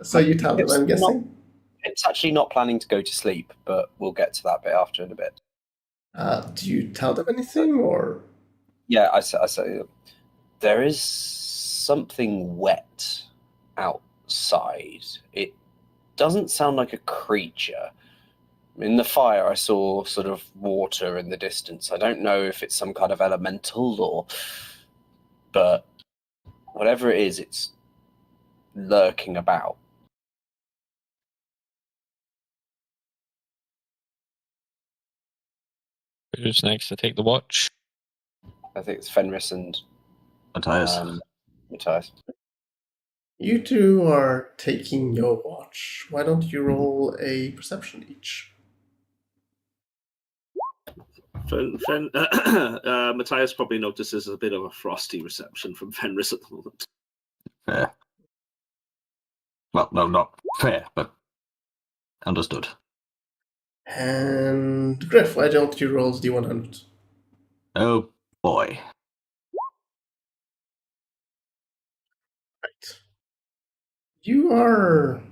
So you tell them, I'm guessing? It's actually not planning to go to sleep, but we'll get to that bit after in a bit. Do you tell them anything, or? Yeah, I say there is something wet outside. It doesn't sound like a creature. In the fire, I saw sort of water in the distance. I don't know if it's some kind of elemental but whatever it is, it's lurking about. Who's next to take the watch? I think it's Fenris and Matthias. Matthias. You two are taking your watch. Why don't you roll a perception each? Matthias probably notices a bit of a frosty reception from Fenris at the moment. Fair. Well, no, not fair, but understood. And Griff, why don't you roll the D100? Oh boy. Right. You're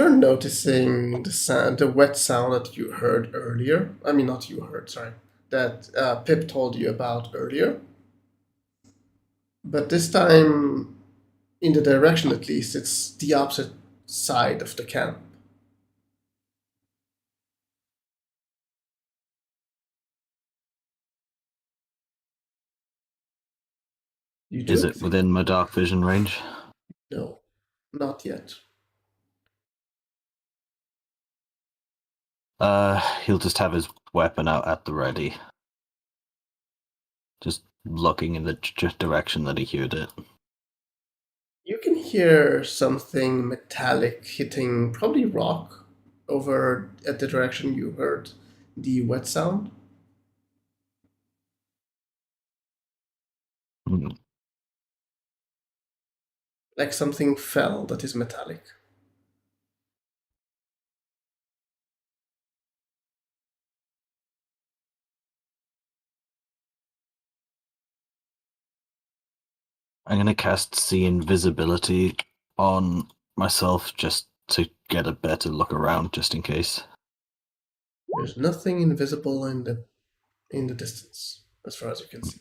noticing the wet sound that you heard earlier. I mean, not you heard, sorry. That Pip told you about earlier. But this time, in the direction at least, it's the opposite side of the camp. You do Is it anything? within my dark vision range? No, not yet. He'll just have his weapon out at the ready. Just looking in the direction that he heard it. You can hear something metallic hitting probably rock over at the direction you heard the wet sound. Hmm. Like something fell that is metallic. I'm gonna cast See Invisibility on myself just to get a better look around, just in case. There's nothing invisible in the distance, as far as you can see.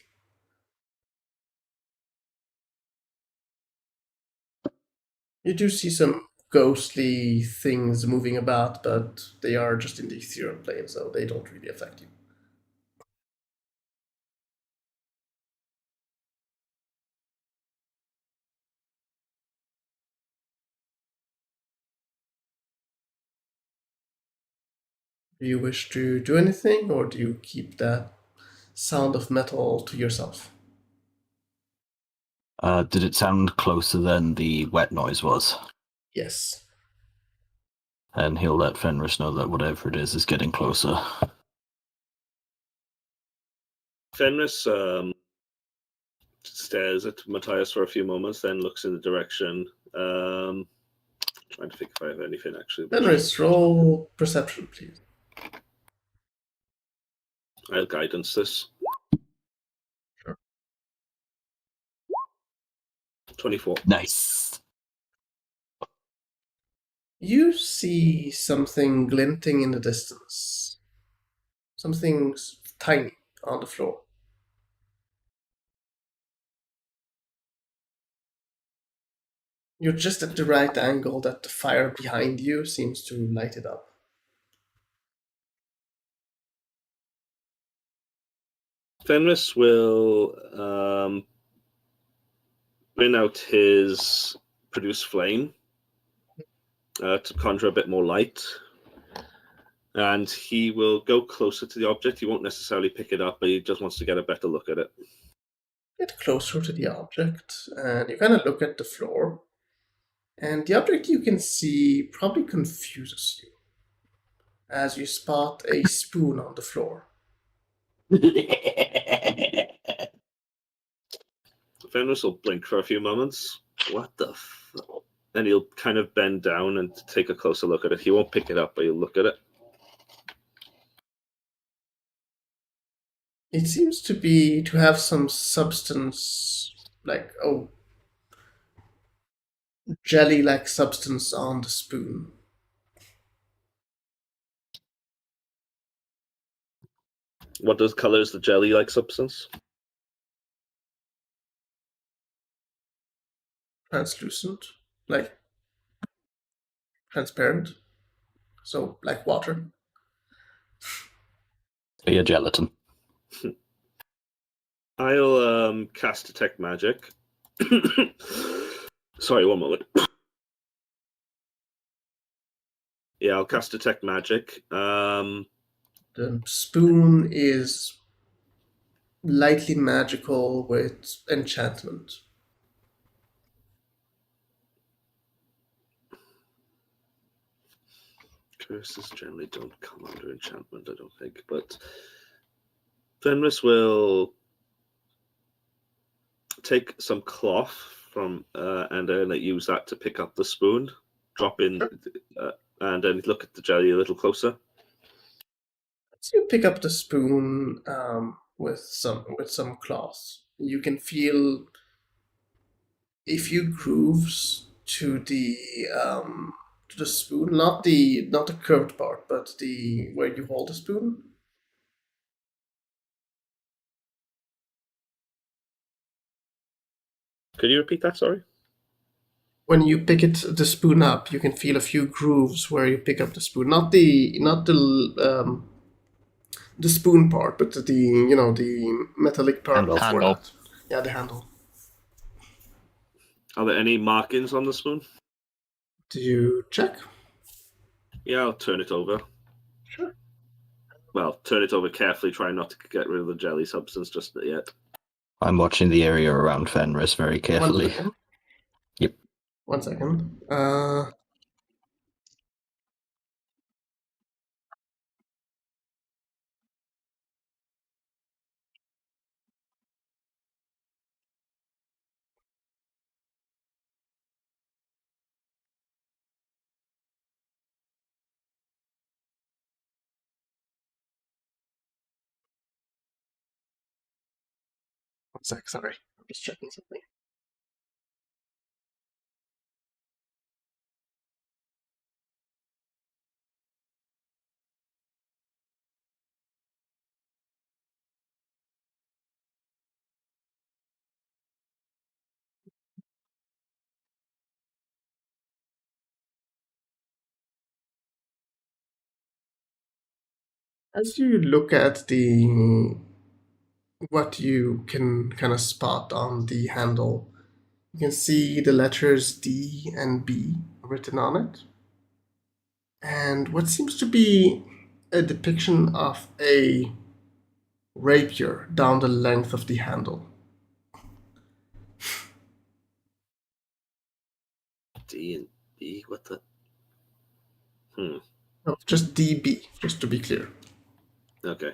You do see some ghostly things moving about, but they are just in the ethereal plane, so they don't really affect you. Do you wish to do anything, or do you keep that sound of metal to yourself? Did it sound closer than the wet noise was? Yes. And he'll let Fenris know that whatever it is getting closer. Fenris stares at Matthias for a few moments, then looks in the direction. Trying to think if I have anything actually. Fenris, roll perception, please. I'll guidance this. Sure. 24. Nice. You see something glinting in the distance. Something tiny on the floor. You're just at the right angle that the fire behind you seems to light it up. Fenris will bring out his produce flame to conjure a bit more light. And he will go closer to the object. He won't necessarily pick it up, but he just wants to get a better look at it. Get closer to the object, and you kind of look at the floor. And the object you can see probably confuses you as you spot a spoon on the floor. Fenris will blink for a few moments. What the fuck? Then he'll kind of bend down and take a closer look at it. He won't pick it up, but he'll look at it. It seems to have some substance, like, jelly-like substance on the spoon. What does color is the jelly-like substance? Translucent, like transparent, so like water. Be a gelatin. I'll cast Detect Magic. Sorry, one moment. Yeah, I'll cast Detect Magic. The spoon is lightly magical with enchantment. Curses generally don't come under enchantment, I don't think. But Fenris will take some cloth from and then use that to pick up the spoon, drop in, and then look at the jelly a little closer. As you pick up the spoon with some cloth, you can feel a few grooves to the spoon, not the curved part, but the where you hold the spoon. Could you repeat that? Sorry. When you pick the spoon up, you can feel a few grooves where you pick up the spoon, not the spoon part, but the metallic part Handle. before Handle. that. Yeah, the handle. Are there any markings on the spoon? Do you check? Yeah, I'll turn it over. Sure. Well, turn it over carefully, try not to get rid of the jelly substance just yet. I'm watching the area around Fenris very carefully. 1 second. Yep. 1 second. One sec, sorry. I'm just checking something. As you look at what you can kind of spot on the handle, you can see the letters D and B written on it, and what seems to be a depiction of a rapier down the length of the handle. D and B, what the? No, just DB, just to be clear. Okay.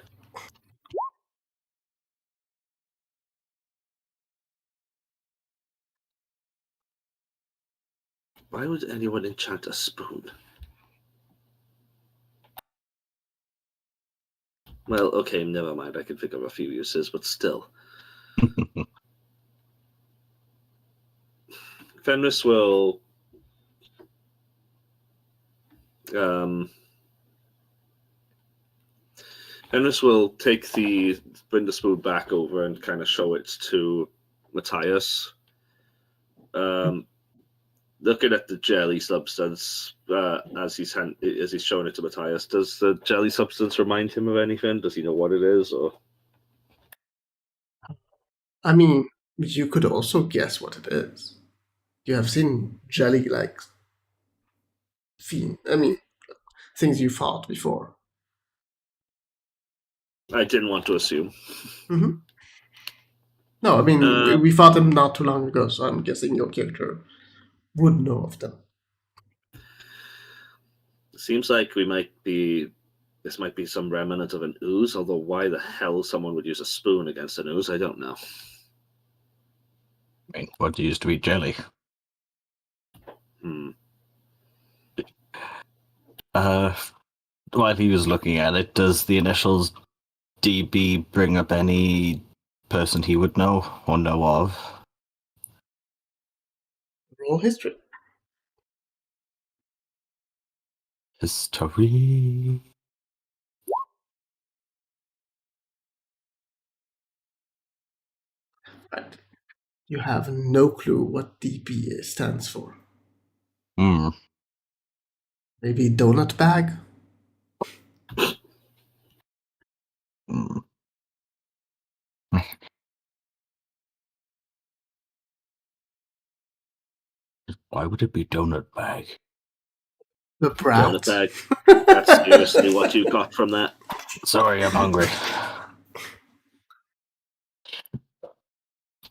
Why would anyone enchant a spoon? Well, okay, never mind. I can think of a few uses, but still. Fenris will Fenris will bring the spoon back over and kind of show it to Matthias. Looking at the jelly substance as he's showing it to Matthias, does the jelly substance remind him of anything? Does he know what it is? Or I mean, you could also guess what it is. You have seen jelly like things you fought before. I didn't want to assume. Mm-hmm. No, I mean, we fought them not too long ago, so I'm guessing your character would know of them. Seems like this might be some remnant of an ooze, although why the hell someone would use a spoon against an ooze, I don't know. I mean, what used to eat jelly? While he was looking at it, does the initials DB bring up any person he would know or know of? Roll history. History. Right. You have no clue what DB stands for. Maybe donut bag? Why would it be donut bag? The brat. Donut bag. That's seriously what you got from that. Sorry, I'm hungry.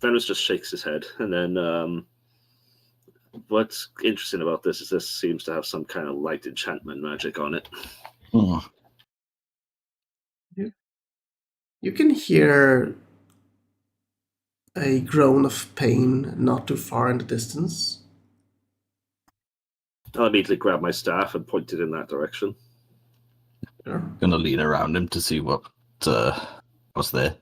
Fenris just shakes his head, and then What's interesting about this is this seems to have some kind of light enchantment magic on it. Hmm. You can hear a groan of pain not too far in the distance. I'll immediately grab my staff and point it in that direction. Sure. Gonna lean around him to see what's there.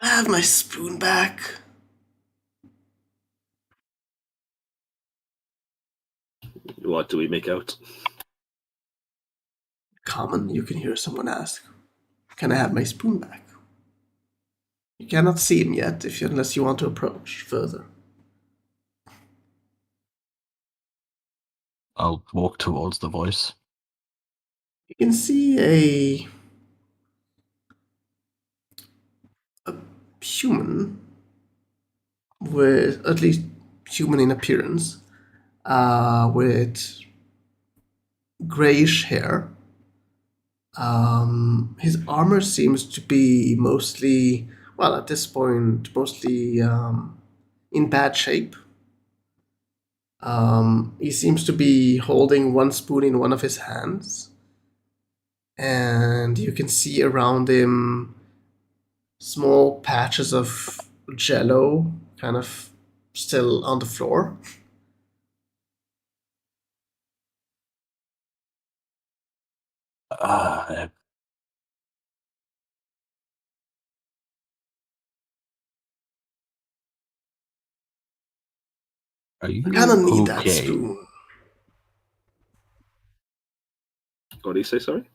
I have my spoon back. What do we make out? Common, you can hear someone ask, "Can I have my spoon back?" You cannot see him yet unless you want to approach further. I'll walk towards the voice. You can see a human with, at least human in appearance, with grayish hair. His armor seems to be mostly, well, at this point, mostly in bad shape. He seems to be holding one spoon in one of his hands, and you can see around him small patches of jello kind of still on the floor. Uh, are you I kind of need that okay? spoon. What do you say, sorry?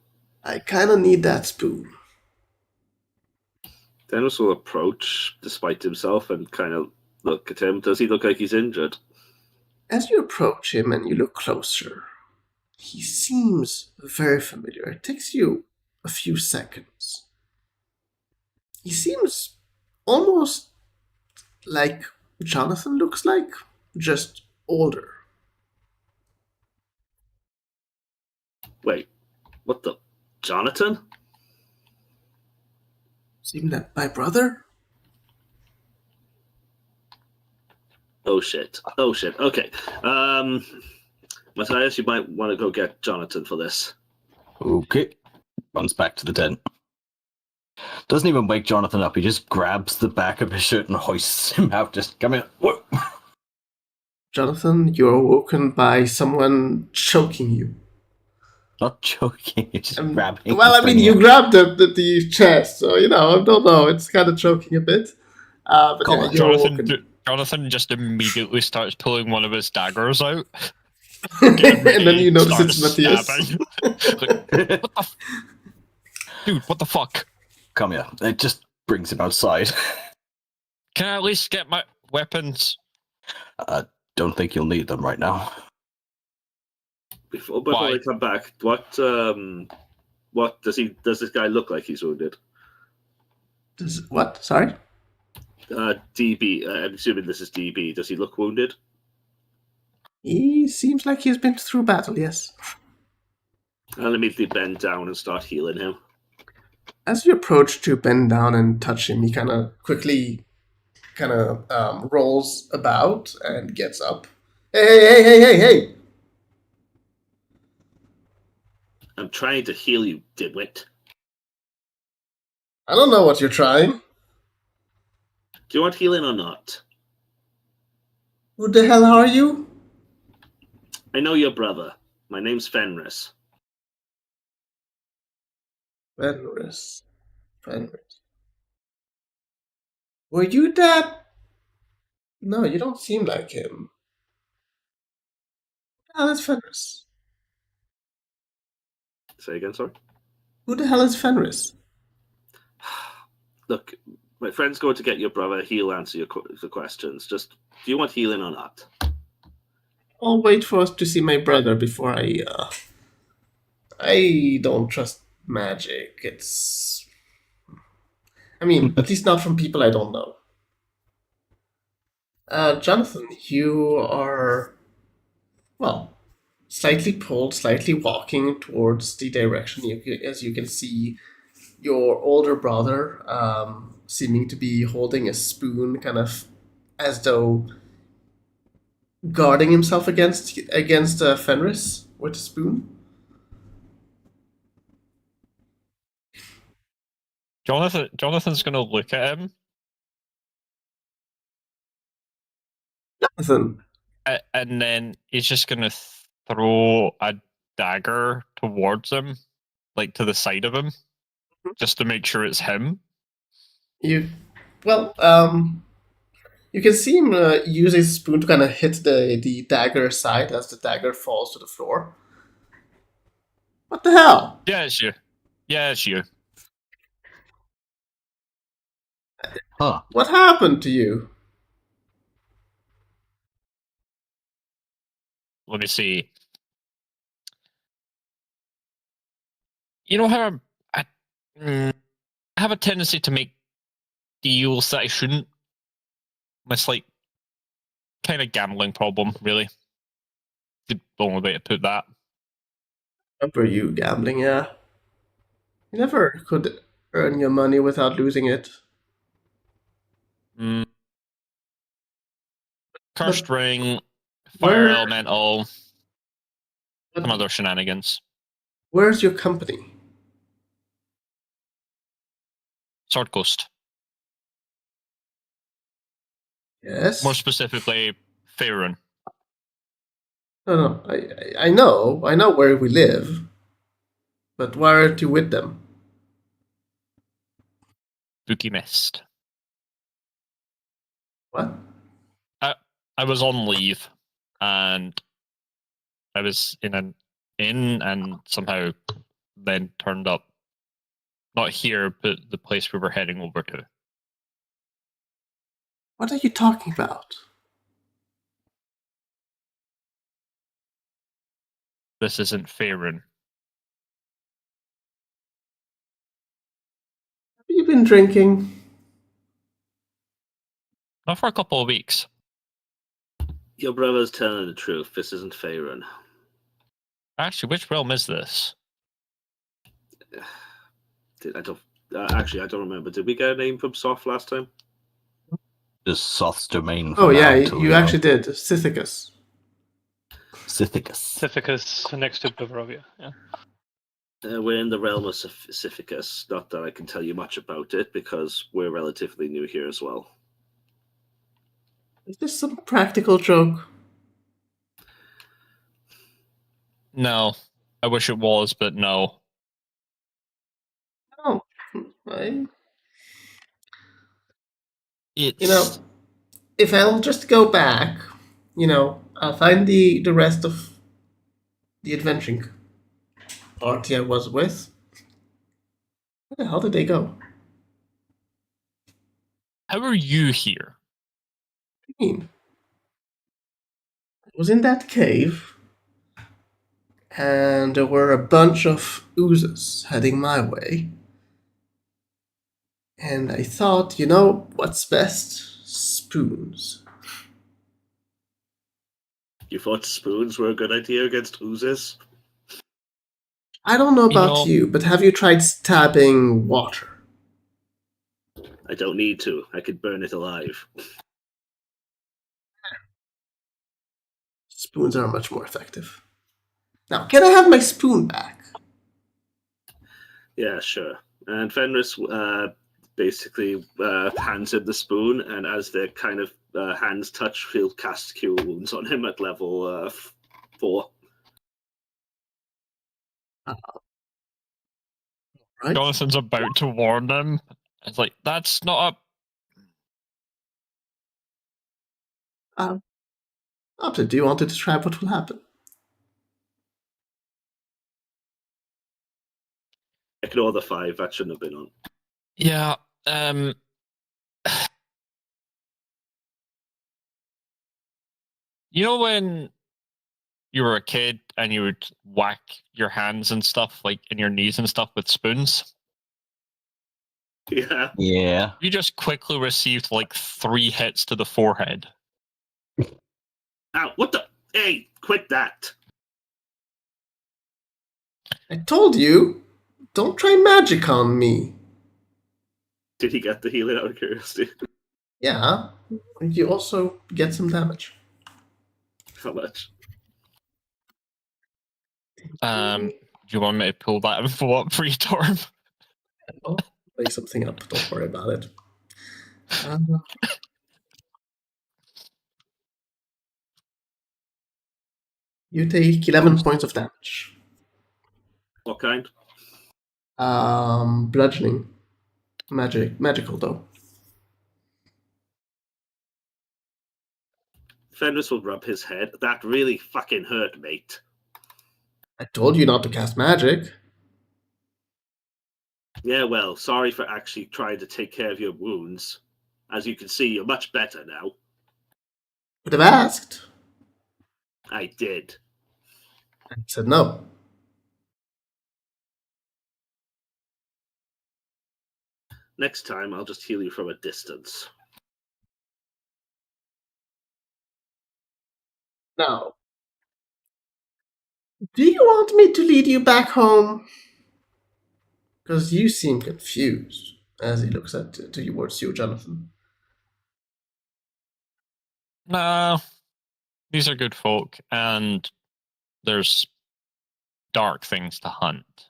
I kind of need that spoon. Dennis will approach, despite himself, and kind of look at him. Does he look like he's injured? As you approach him and you look closer, he seems very familiar. It takes you a few seconds. He seems almost like Jonathan looks like, just older. Wait, what the? Jonathan? Seems that my brother? Oh shit. Okay. Matthias, you might want to go get Jonathan for this. Okay. Runs back to the tent. Doesn't even wake Jonathan up. He just grabs the back of his shirt and hoists him out. Just come here. Whoa. Jonathan, you're awoken by someone choking you. Not choking. He's just grabbing. Well, I mean, you grabbed the chest, so, I don't know. It's kind of choking a bit. But Come yeah, on, you're Jonathan, awoken. Jonathan just immediately starts pulling one of his daggers out. And then you notice it's Starts Matthias. stabbing. Dude, what the fuck? Come here. It just brings him outside. Can I at least get my weapons? Don't think you'll need them right now. Before Why? I come back, what does this guy look like he's wounded? What? Sorry? DB, I'm assuming this is DB. Does he look wounded? He seems like he's been through battle, yes. I'll immediately bend down and start healing him. As you approach to bend down and touch him, he kind of quickly rolls about and gets up. Hey! I'm trying to heal you, dimwit. I don't know what you're trying. Do you want healing or not? Who the hell are you? I know your brother. My name's Fenris. Fenris. Were you that? No, you don't seem like him. Who the hell is Fenris? Say again, sorry? Who the hell is Fenris? Look, my friend's going to get your brother. He'll answer the questions. Just, do you want healing or not? I'll wait for us to see my brother before I don't trust magic. I mean, at least not from people I don't know. Jonathan, you are well, slightly pulled, slightly walking towards the direction as you can see your older brother seeming to be holding a spoon, kind of as though guarding himself against Fenris with a spoon. Jonathan's gonna look at him, Jonathan, and then he's just gonna throw a dagger towards him, like to the side of him, just to make sure it's him. you, well, you can see him use his spoon to kind of hit the dagger side as the dagger falls to the floor. What the hell? Yeah, it's you. Yeah, it's you. Huh. What happened to you? Let me see. You know how I have a tendency to make deals that I shouldn't. It's like kind of gambling problem, really. The only way to put that. Remember you gambling, yeah. You never could earn your money without losing it. Mm. Cursed But ring, fire where, elemental, some but other shenanigans. where's your company? Sword Coast. Yes. More specifically, Faerun. No, I know where we live. But why aren't you with them? Spooky Mist. What? I was on leave, and I was in an inn, and somehow then turned up. Not here, but the place we were heading over to. What are you talking about? This isn't Faerun. Have you been drinking? Not for a couple of weeks. Your brother's telling the truth. This isn't Faerun. Actually, which realm is this? I don't. Actually, I don't remember. Did we get a name from Soft last time? Just Soth's domain for Oh now yeah, until we you know. actually did. Scythicus. Scythicus. Scificus next to Barovia. Yeah. We're in the realm of Pacificus. Not that I can tell you much about it because we're relatively new here as well. Is this some practical joke? No. I wish it was, but no. Oh, I, It's you know, if I'll just go back, I'll find the rest of the adventuring party I was with. Where the hell did they go? how are you here? What do you mean? I was in that cave, and there were a bunch of oozes heading my way. And I thought, what's best? Spoons. You thought spoons were a good idea against oozes? I don't know about know- you, but have you tried stabbing water? I don't need to. I could burn it alive. Spoons are much more effective. Now, can I have my spoon back? Yeah, sure. And Fenris basically hands him the spoon, and as their kind of hands touch, he'll cast Cure Wounds on him at level 4. Right? Jonathan's about to warn them. It's like, that's not Opposite, do you want to describe what will happen? Ignore the 5. That shouldn't have been on. Yeah, you know when you were a kid and you would whack your hands and stuff, like in your knees and stuff with spoons? Yeah. Yeah. You just quickly received like 3 hits to the forehead. Ow, what the? Hey, quit that! I told you, don't try magic on me. Did he get the healing out of curiosity? Yeah, you also get some damage. How much? Do you want me to pull that info up for you, Torm? I'll make something up. Don't worry about it. You take 11 points of damage. What kind? Bludgeoning. Magical though. Fenris will rub his head. That really fucking hurt, mate. I told you not to cast magic. Yeah, well, sorry for actually trying to take care of your wounds. As you can see, you're much better now. Would have asked. I did. I said no. Next time, I'll just heal you from a distance. Now, do you want me to lead you back home? Because you seem confused as he looks towards you, Jonathan. No, these are good folk, and there's dark things to hunt.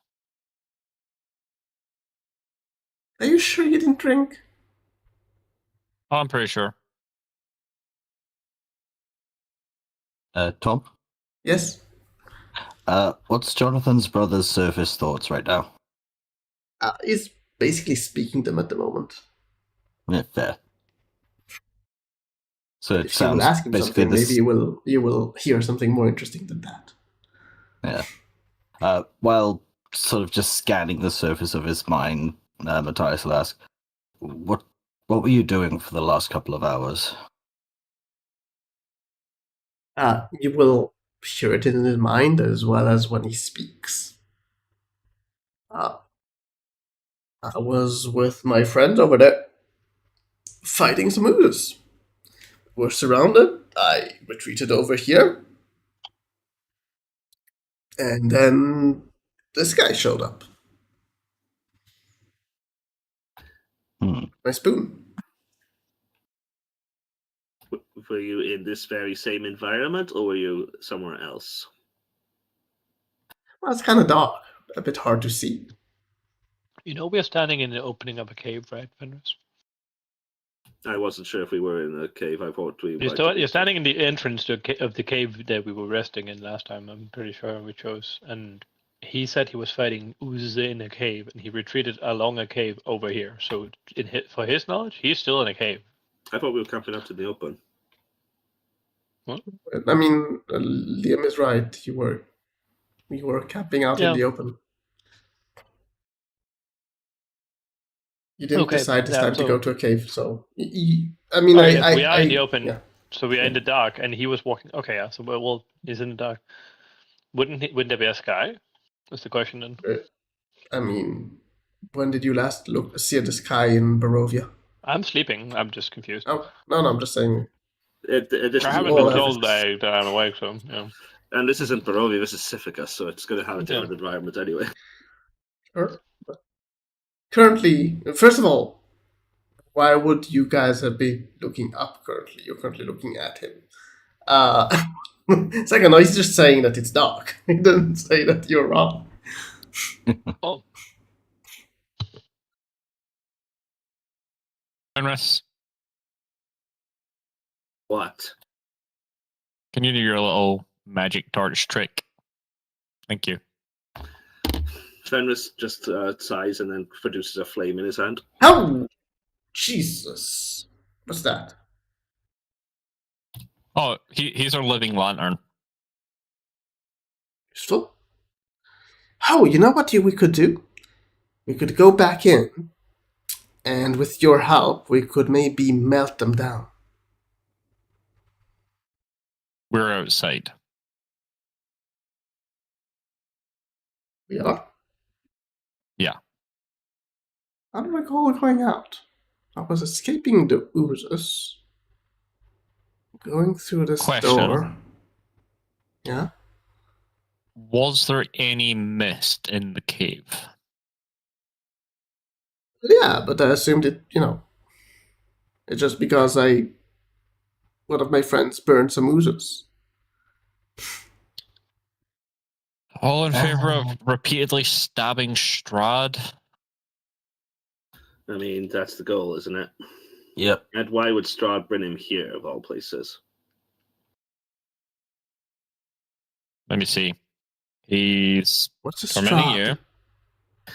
Are you sure you didn't drink? Oh, I'm pretty sure. Tom? Yes? What's Jonathan's brother's surface thoughts right now? He's basically speaking them at the moment. Yeah, fair. So it If you will sounds ask him basically something, maybe you will hear something more interesting than that. Yeah. While sort of just scanning the surface of his mind, Matthias will ask, What were you doing for the last couple of hours? You will hear it in his mind as well as when he speaks. I was with my friend over there, fighting some oozes. We're surrounded. I retreated over here. And then this guy showed up. My spoon. Were you in this very same environment, or were you somewhere else? Well, it's kind of dark. A bit hard to see. You know we're standing in the opening of a cave, right, Fenris? I wasn't sure if we were in a cave. I thought we You're standing in the entrance of the cave that we were resting in last time. I'm pretty sure we chose. And he said he was fighting oozes in a cave, and he retreated along a cave over here. So, for his knowledge, he's still in a cave. I thought we were camping out in the open. I mean, Liam is right. You were camping out in the open. You didn't decide this time to go to a cave, so I mean, we are in the open, yeah. So we are in the dark, and he was walking. Okay, yeah. So well, he's in the dark. Wouldn't there be a sky? That's the question then. I mean, when did you last see the sky in Barovia? I'm sleeping. I'm just confused. Oh no, I'm just saying. I haven't been told that I'm awake, so yeah. And this isn't Barovia, this is Sifika, so it's going to have a different environment anyway. Sure. Currently, first of all, why would you guys have been looking up currently? You're currently looking at him. Second, he's just saying that it's dark. He didn't say that you're wrong. Oh. Fenris, What? can you do your little magic torch trick? Thank you. Fenris just sighs and then produces a flame in his hand. How? Jesus. What's that? Oh, he's our living lantern. Useful? Oh, you know what we could do? We could go back in, and with your help, we could maybe melt them down. We're outside. We are? Yeah. I don't recall going out. I was escaping the oozes, going through this door. Yeah. Was there any mist in the cave? Yeah, but I assumed it's just because one of my friends burned some oozes. All in favor of repeatedly stabbing Strahd? I mean, that's the goal, isn't it? Yep. And why would Strahd bring him here, of all places? Let me see. He's What's a tormenting Strahd? you.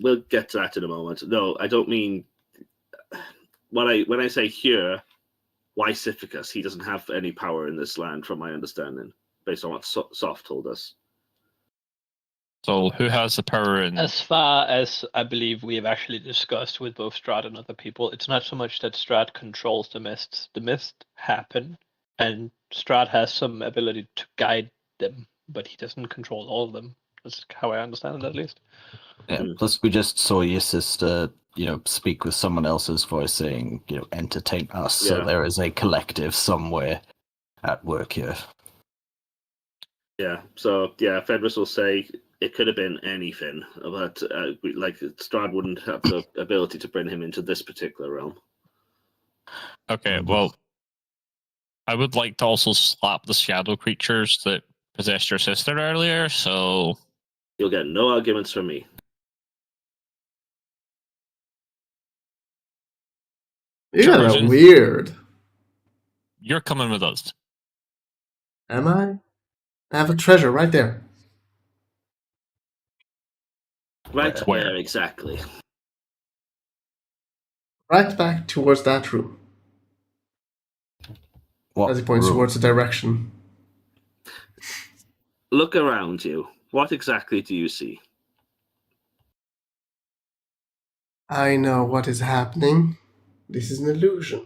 We'll get to that in a moment. No, I don't mean... When I say here, why Sifficus? He doesn't have any power in this land, from my understanding, based on what Soft told us. So who has the power in? As far as I believe we have actually discussed with both Strahd and other people, it's not so much that Strahd controls the mists. The mists happen, and Strahd has some ability to guide them, but he doesn't control all of them. That's how I understand it, at least. Yeah. Plus, we just saw your sister, speak with someone else's voice saying, entertain us. So Yeah. there is a collective somewhere at work here. Yeah, so Fenris will say it could have been anything, but Strahd wouldn't have the ability to bring him into this particular realm. Okay, well, I would like to also slap the shadow creatures that possessed your sister earlier, so... You'll get no arguments from me. You guys are Trojan. weird. You're coming with us. Am I? I have a treasure right there. Right Where? where exactly? Right back towards that room. What As he points room? towards the direction. Look around you. What exactly do you see? I know what is happening. This is an illusion.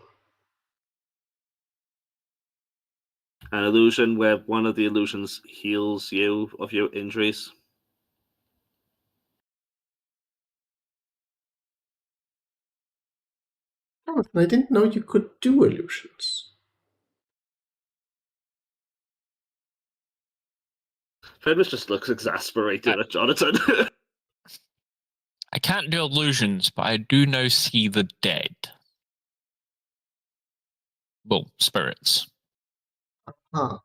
An illusion where one of the illusions heals you of your injuries? I didn't know you could do illusions. Fenris just looks exasperated at Jonathan. I can't do illusions, but I do now see the dead. Well, spirits. Huh.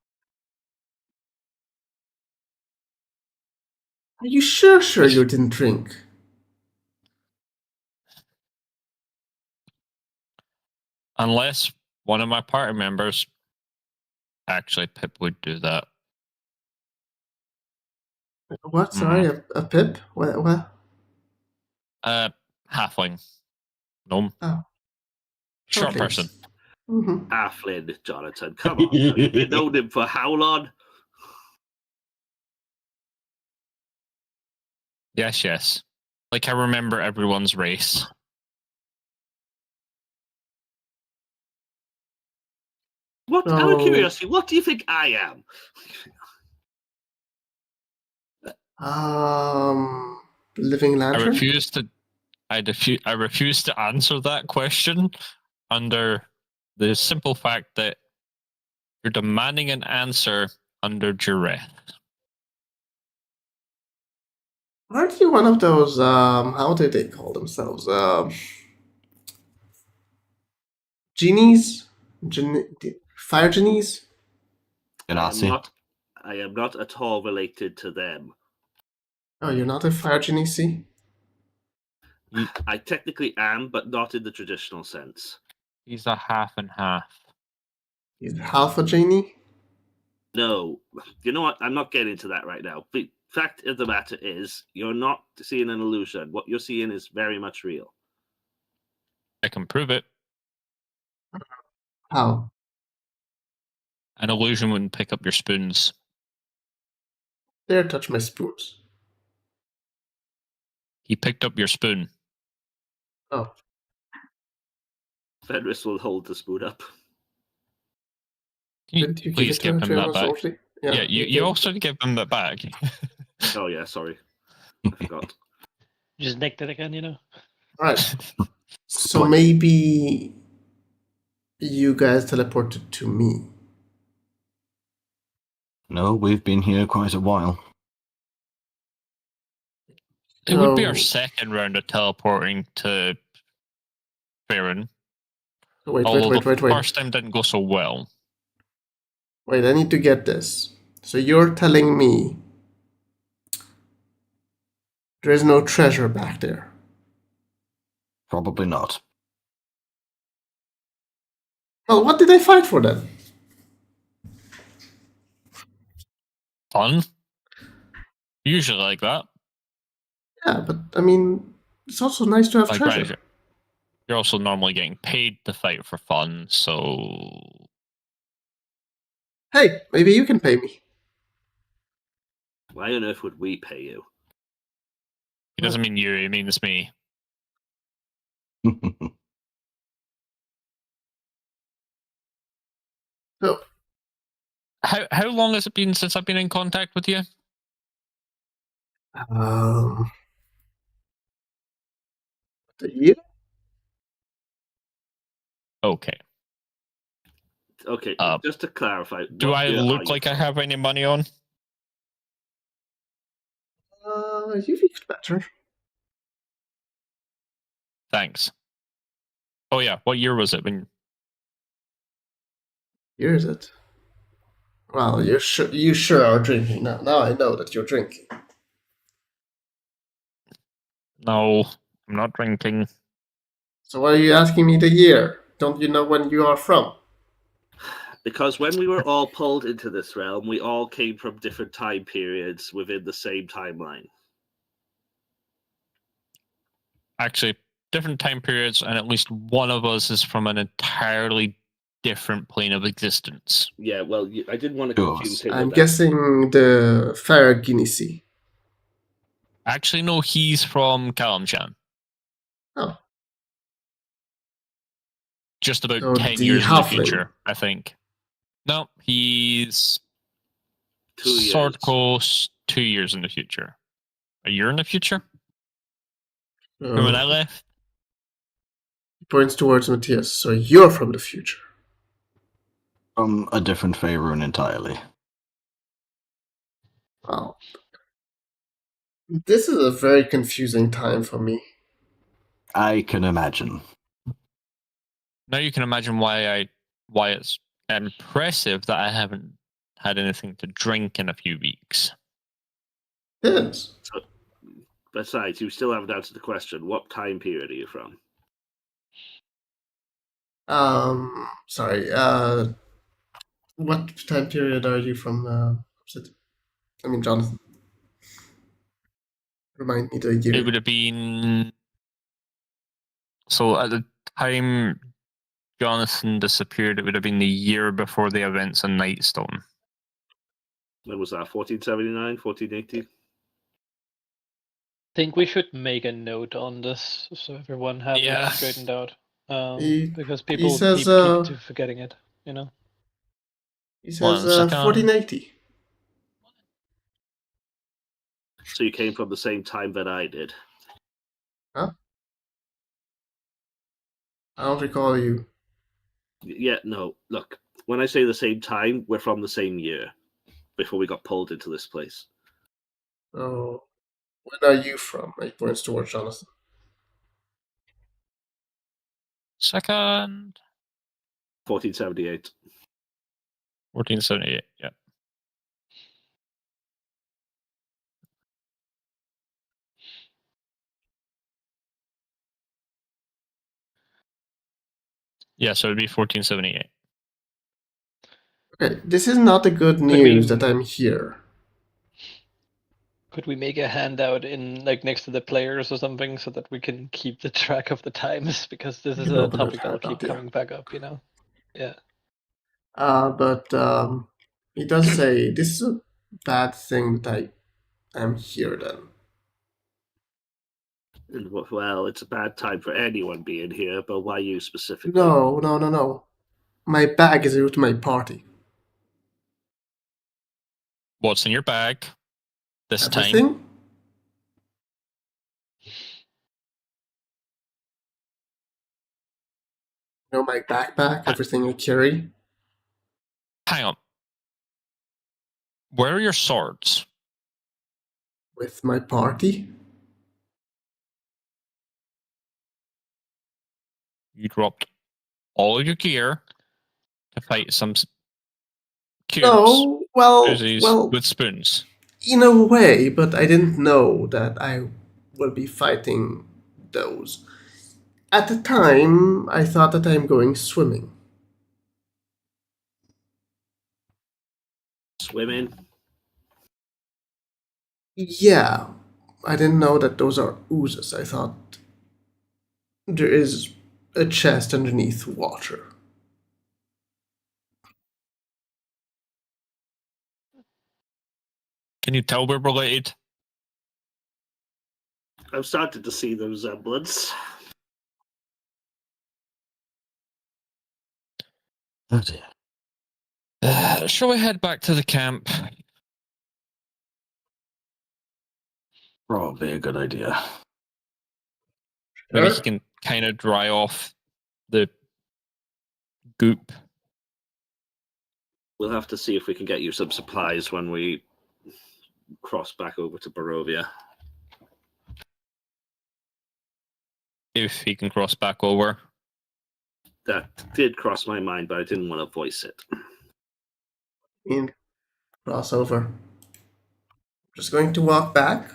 Are you sure you didn't drink? Unless one of my party members... Actually, Pip would do that. What? Sorry, a pip? What? Halfling. Gnome. Oh. Short Okay. person. Mm-hmm. Flynn, Jonathan, come on. You've known him for how long? Yes. Like I remember everyone's race. What? Out of curiosity, what do you think I am? Living I lantern? refuse to answer that question under the simple fact that you're demanding an answer under duress. Aren't you one of those, how do they call themselves? Genies? Fire genies? I am not at all related to them. Oh, you're not a fire genie, see? I technically am, but not in the traditional sense. He's a half and half. He's half a genie? No. You know what? I'm not getting into that right now. The fact of the matter is, you're not seeing an illusion. What you're seeing is very much real. I can prove it. How? An illusion wouldn't pick up your spoons. Dare touch my spoons. He picked up your spoon. Oh. Fenris will hold the spoon up. Can you Didn't you please give him that back? Softly? Yeah, you also give him that back. Oh yeah, sorry. I forgot. Just nicked it again, Alright. So maybe you guys teleported to me. No, we've been here quite a while. It would be our So, second round of teleporting to Farron, wait, wait, although wait, the wait, wait. first time didn't go so well. Wait, I need to get this. So you're telling me there is no treasure back there? Probably not. Well, what did I fight for then? Fun. Usually like that. Yeah, but I mean, it's also nice to have Like, treasure. granted, you're also normally getting paid to fight for fun, so Hey, maybe you can pay me. Why on earth would we pay you? it doesn't mean you, it means me. So, How long has it been since I've been in contact with you? the year? Okay. Okay, just to clarify, Do what I year are look you like I from? have any money on? You've looked better. Thanks. Oh yeah, what year was it when Here is it. Well, you sure are drinking now. Now I know that you're drinking. No, I'm not drinking. So why are you asking me the year? Don't you know when you are from? Because when we were all pulled into this realm, we all came from different time periods within the same timeline. Actually, different time periods, and at least one of us is from an entirely different plane of existence. Yeah, well, I didn't want to Sure. confuse him I'm with that. guessing the Farragini Sea. Actually, no, he's from Kalamshan. Oh, Just about so 10 the years in the halfling. future, I think. No, he's 2 years. Sword Coast 2 years in the future. A year in the future? From when I left? He points towards Matthias. So you're from the future. From a different Faerun entirely. Wow. This is a very confusing time for me. I can imagine. Now you can imagine why it's impressive that I haven't had anything to drink in a few weeks. Yes. So, besides, you still haven't answered the question. What time period are you from? Sorry. What time period are you from? Jonathan. Remind me the It year. would have been so at the time Jonathan disappeared, it would have been the year before the events in Nightstone. When was that? 1479, 1480? Think we should make a note on this so everyone has Yeah. it straightened out. He- Because he people says, keep forgetting it, you know. He says 1 second. 1480. So you came from the same time that I did. Huh? I don't recall you. Yeah, no. Look, when I say the same time, we're from the same year before we got pulled into this place. So, when are you from? He points towards Jonathan. Second. 1478. 1478, yeah. Yeah, so it'd be 1478. Okay, this is not a good news that I'm here. Could we make a handout in like next to the players or something so that we can keep the track of the times? Because this is can a open that topic that'll keep handout, yeah. coming back up, you know? Yeah. But he does say this is a bad thing that I am here then. And, well, it's a bad time for anyone being here, but why you specifically? No. My bag is with my party. What's in your bag this Everything? time? You know, my backpack, everything I carry. Hang on. Where are your swords? With my party. You dropped all of your gear to fight some cubes, No, well, with spoons. in a way, but I didn't know that I will be fighting those. At the time, I thought that I'm going swimming. Swimming. Yeah, I didn't know that those are oozes. I thought there is a chest underneath water. Can you tell we're related? I'm starting to see the resemblance. Oh dear. Shall we head back to the camp? Probably a good idea. Maybe Sure. he can kind of dry off the goop. We'll have to see if we can get you some supplies when we cross back over to Barovia. If he can cross back over. That did cross my mind, but I didn't want to voice it. And cross over. Just going to walk back,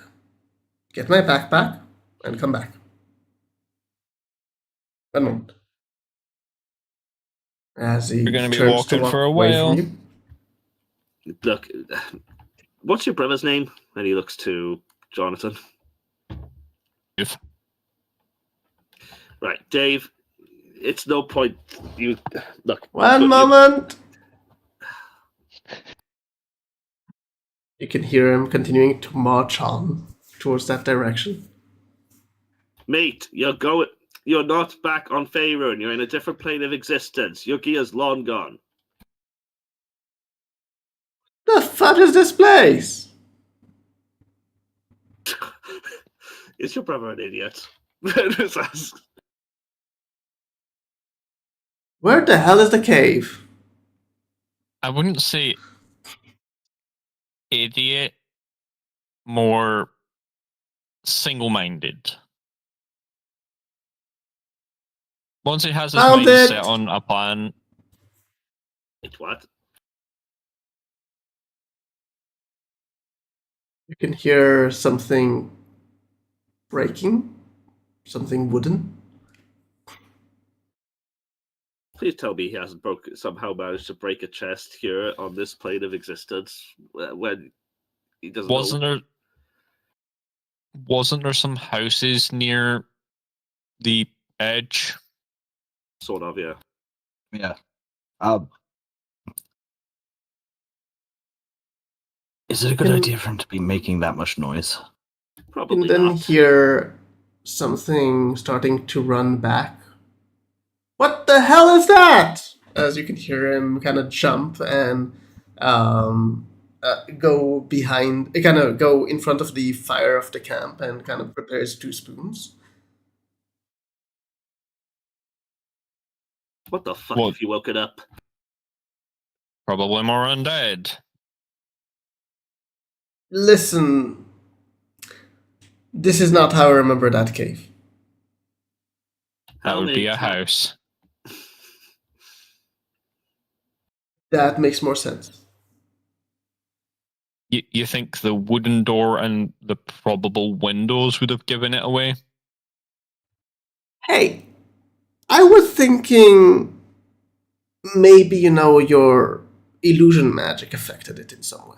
get my backpack, and come back. One moment. As he You're going to be turns to walking walk for a away while. from you. Look, what's your brother's name? And he looks to Jonathan. If Right, Dave. It's no point. You look. One moment. You can hear him continuing to march on towards that direction. Mate, You're not back on Faerun. You're in a different plane of existence. Your gear's long gone. The fuck is this place? Is your brother an idiot? Where the hell is the cave? I wouldn't say idiot, more single-minded. Once he has his Found mind it! set on a plan, Wait, what? You can hear something breaking, something wooden. Please tell me he hasn't somehow managed to break a chest here on this plane of existence when he doesn't know. wasn't there some houses near the edge? Sort of, yeah. Yeah. Is it a good Can- idea for him to be making that much noise? You can Probably then not. hear something starting to run back. What the hell is that? As you can hear him kind of jump and go behind, kind of go in front of the fire of the camp and kind of prepare his 2 spoons. What the fuck What? if you woke it up? Probably more undead. Listen, this is not how I remember that cave. That How would many be a times- house. That makes more sense. You think the wooden door and the probable windows would have given it away? Hey, I was thinking maybe, your illusion magic affected it in some way.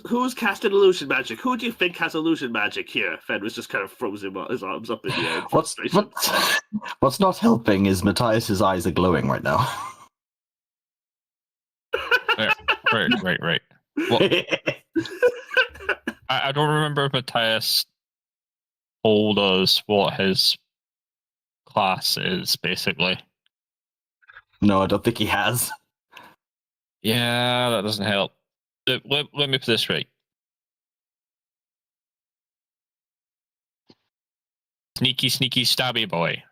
Who's casting illusion magic? Who do you think has illusion magic here? Fenris just kind of throws his arms up in the air. In frustration. What's not helping is Matthias's eyes are glowing right now. Right. Well, I don't remember if Matthias told us what his class is, basically. No, I don't think he has. Yeah, that doesn't help. Let me put this right. Sneaky, stabby boy.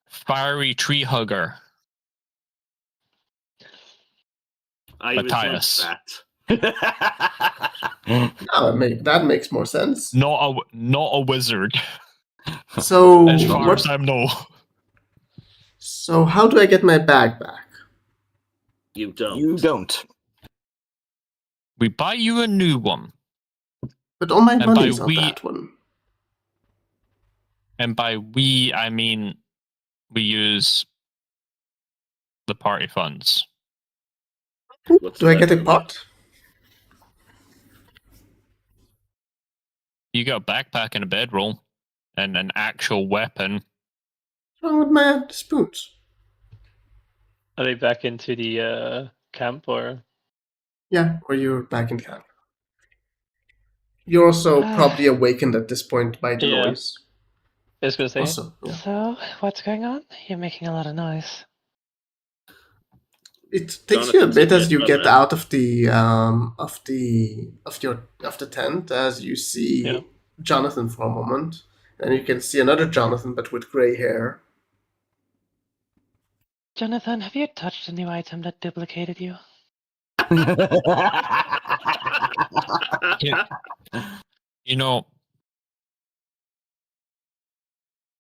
Fiery tree hugger. I resent Matthias. that. That makes more sense. Not a wizard, So as far what? as I know. So how do I get my bag back? You don't. You don't. We buy you a new one, But all my And money's by on we- that one. and by we I mean we use the party funds. What's Do I get a that? pot? You got a backpack and a bedroll, and an actual weapon. What's wrong with my spoons? Are they back into the camp or? Yeah, or you're back in camp. You're also Ah. probably awakened at this point by the Yeah. noise. I was gonna say. Also, yeah. So, what's going on? You're making a lot of noise. It takes you a Jonathan's bit in as your you get brother. out of the tent, as you see Yeah. Jonathan for a moment, and you can see another Jonathan but with grey hair. Jonathan, have you touched a new item that duplicated you? You know,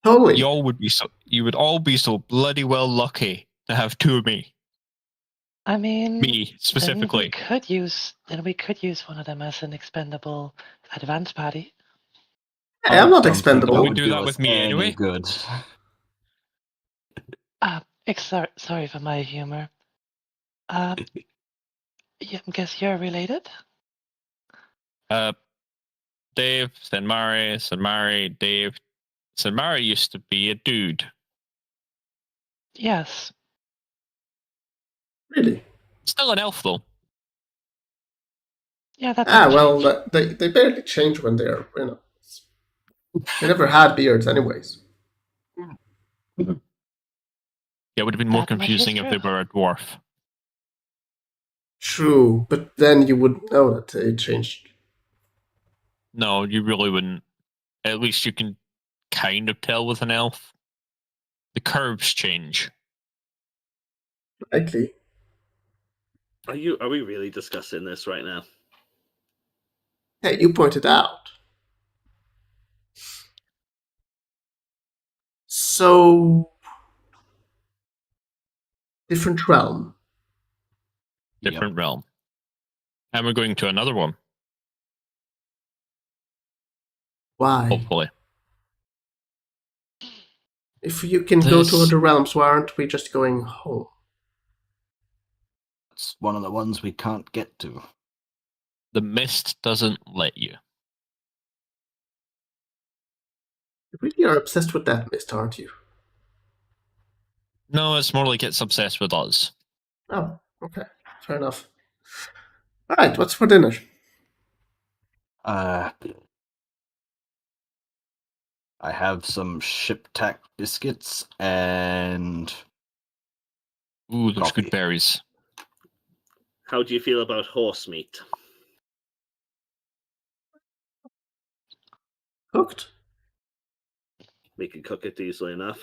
Totally. you would all be so bloody well lucky to have two of me. I mean, Me specifically. Then we could use one of them as an expendable advance party. Hey, I'm not Don't think expendable. Don't we would do that us with me any anyway? Good. Sorry for my humor. Yeah, I guess you're related. Dave, Sanmari, Dave. Sanmari used to be a dude. Yes. Really? Still an elf though. Yeah, that Ah, doesn't well, change. they barely change when they're, They never had beards, anyways. Yeah, it would have been more That much is confusing if they true. were a dwarf. True, but then you would know that they changed. No, you really wouldn't. At least you can kind of tell with an elf. The curves change. Likely. Are we really discussing this right now? Hey, you pointed out. So, different realm. Different realm. And we're going to another one, Why? hopefully. If you can go to This- other realms, why aren't we just going home? It's one of the ones we can't get to. The mist doesn't let you. You really are obsessed with that mist, aren't you? No, it's more like it's obsessed with us. Oh, okay. Fair enough. Alright, what's for dinner? I have some ship tack biscuits and Ooh, those Coffee. good berries. How do you feel about horse meat? Cooked? We can cook it easily enough.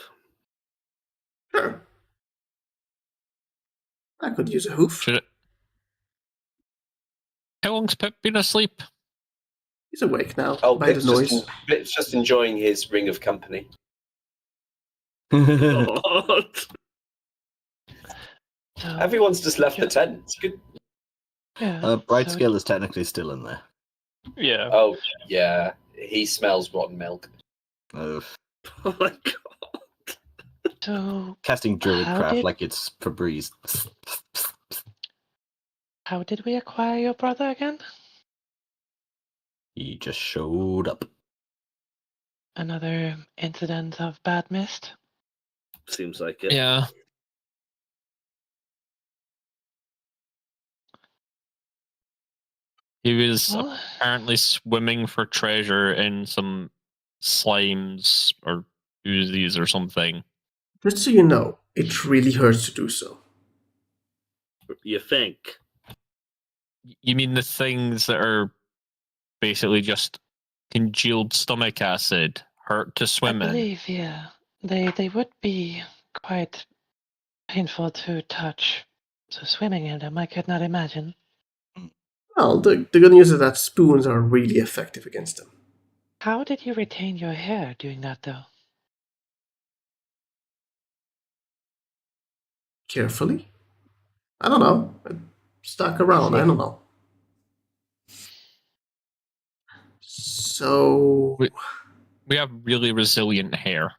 Sure. I could use a hoof. Should it? How long's Pip been asleep? He's awake now Oh, by the Pip's noise. Pip's just enjoying his ring of company. What? So, Everyone's just left the tent. It's good. yeah, Bright so- Scale is technically still in there. Yeah. Oh, yeah. He smells rotten milk. Uh, Oh my god. So, casting How Druidcraft did- like it's Febreze. how did we acquire your brother again? He just showed up. Another incident of bad mist? Seems like it. Yeah. He was Well, apparently swimming for treasure in some slimes or oozies or something. Just so you know, it really hurts to do so. You think? You mean the things that are basically just congealed stomach acid hurt to I swim in? believe, yeah. They would be quite painful to touch. So swimming in them, I could not imagine. Well, the good news is that spoons are really effective against them. How did you retain your hair doing that, though? Carefully? I don't know. It stuck around. I See. don't know. So, We have really resilient hair.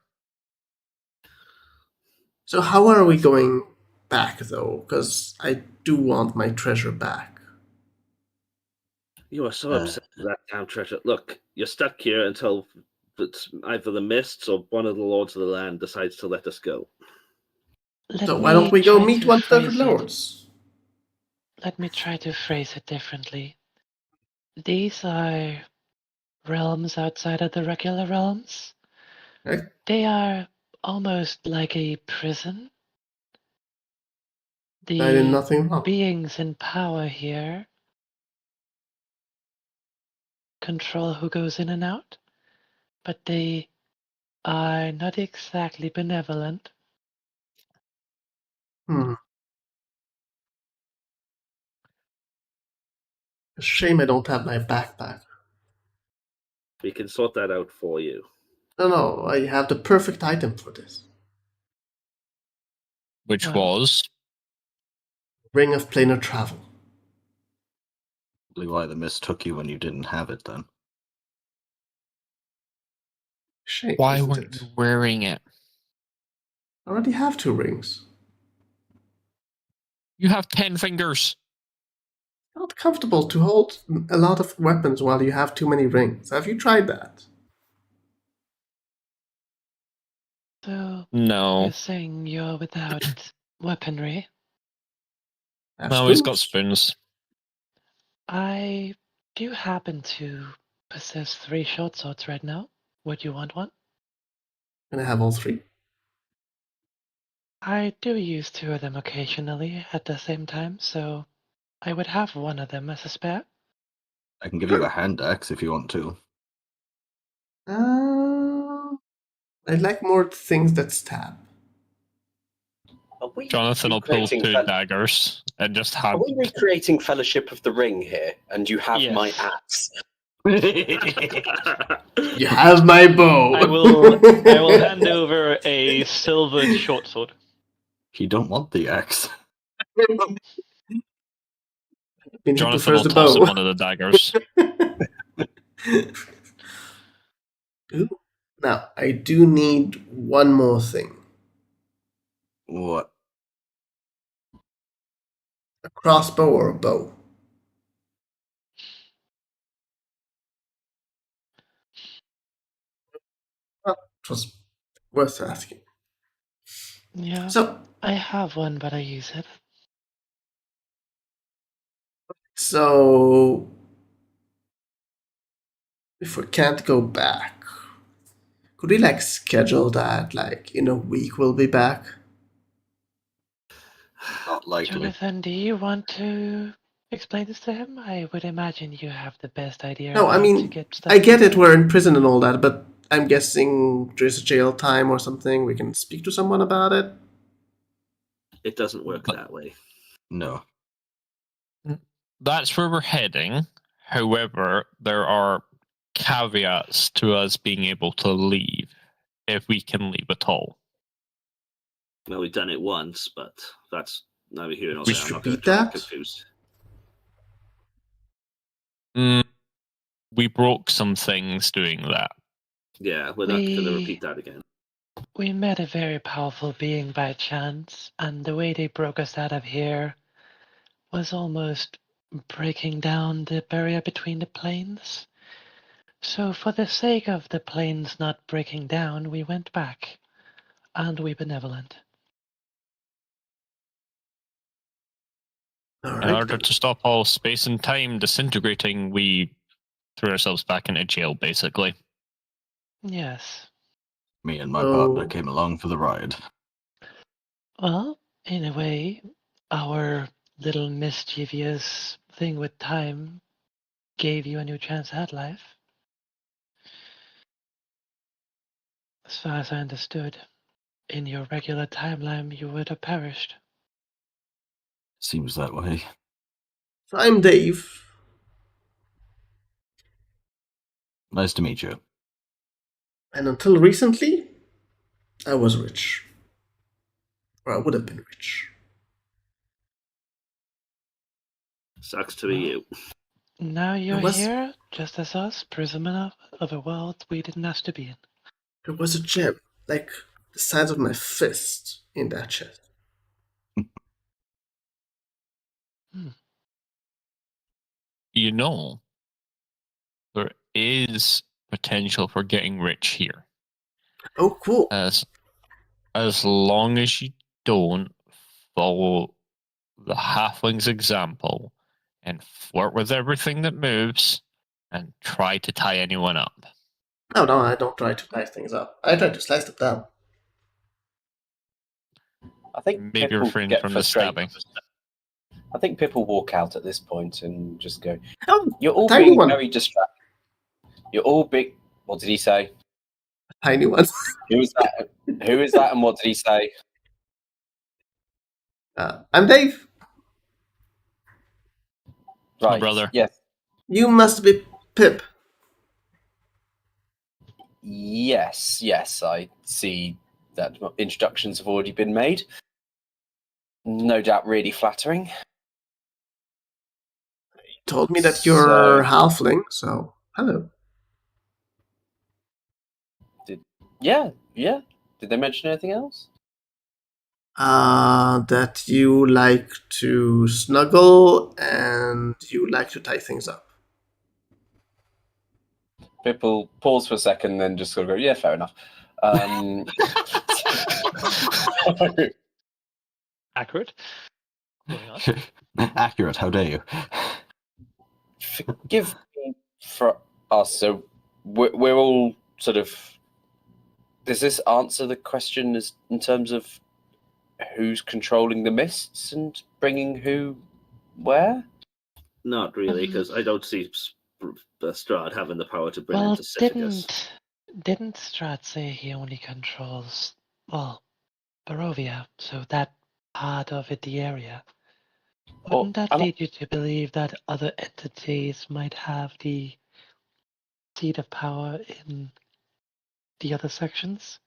so how are we going back though? Because I do want my treasure back. You are so Uh. upset with that damn treasure. Look, you're stuck here until it's either the mists or one of the lords of the land decides to let us go. So Let why don't me we go try meet to one of the phrase it. lords? Let me try to phrase it differently. These are realms outside of the regular realms. Right? They are almost like a prison. I did The nothing wrong. beings in power here control who goes in and out, but they are not exactly benevolent. Hmm. A shame I don't have my backpack. We can sort that out for you. No, I have the perfect item for this. Which Well, was Ring of Planar Travel. Probably why the mist took you when you didn't have it then. Shame, why isn't weren't it? you wearing it? I already have 2 rings. You have 10 fingers. Not comfortable to hold a lot of weapons while you have too many rings. Have you tried that? so No. you're saying you're without weaponry? Have No, he's got spoons? spoons. I do happen to possess 3 short swords right now. Would you want one? Can I have all 3? I do use 2 of them occasionally at the same time, so I would have one of them as a spare. I can give you a hand axe if you want to. I like more things that stab. Are we Jonathan will pull recreating 2 daggers and just Are have. we recreating Fellowship of the Ring here? And you have my Yes. axe. You have my bow. I will hand over a silvered short sword. You don't want the axe. He Jonathan prefers will the toss him bow. one of the daggers. Ooh. Now, I do need one more thing. What? A crossbow or a bow? Well, it was worth asking. Yeah, So, I have one, but I use it. so if we can't go back, could we like schedule that like in a week we'll be back? Not likely. Jonathan, do you want to explain this to him? I would imagine you have the best idea No, of I how to mean, get stuff I get done. it, we're in prison and all that, but I'm guessing there's a jail time or something. We can speak to someone about it. It doesn't work But- that way. No. That's where we're heading. However, there are caveats to us being able to leave, if we can leave at all. Well, we've done it once, but that's neither here nor We there. should I'm not going to repeat try and that? confuse. We broke some things doing that. Yeah, we're not going to repeat that again. We met a very powerful being by chance, and the way they broke us out of here was almost breaking down the barrier between the planes. So for the sake of the planes not breaking down, we went back, and we benevolent. All In right. order to stop all space and time disintegrating, we threw ourselves back into jail, basically. Yes. Me and my So- partner came along for the ride. Well, in a way, our little mischievous thing with time gave you a new chance at life. As far as I understood, in your regular timeline, you would have perished. Seems that way. So I'm Dave. Nice to meet you. And until recently, I was rich. Or I would have been rich. Sucks to be you. Now you're was- here, just as us, prisoner of a world we didn't ask to be in. There was a gem, like the size of my fist, in that chest. You know, there is potential for getting rich here. Oh, cool. As long as you don't follow the halfling's example and flirt with everything that moves and try to tie anyone up. No, I don't try to tie things up. I try to slice them down. I think Maybe Pip will refrain get from the frustrated. stabbing. I think Pip will walk out at this point and just go, Oh, "You're all tiny being one. very distracted. You're all big." What did he say? Tiny ones. Who is that? Who is that? And what did he say? I'm Dave. Right. brother. Yes. You must be Pip. Yes. Yes. I see that introductions have already been made. No doubt, really flattering. Told me that you're So- halfling, so hello. Yeah. Yeah. Did they mention anything else? That you like to snuggle and you like to tie things up. Pip will pause for a second, then just sort of go, "Yeah, fair enough." Accurate. Moving on. Accurate, how dare you? Forgive me for us. So we're all sort of. Does this answer the question as in terms of who's controlling the mists and bringing who where? Not really, because I don't see Strahd having the power to bring Well, into Sisyphus. didn't Strahd say he only controls, well, Barovia, so that part of it, the area? Well, Wouldn't that lead you to believe that other entities might have the seat of power in the other sections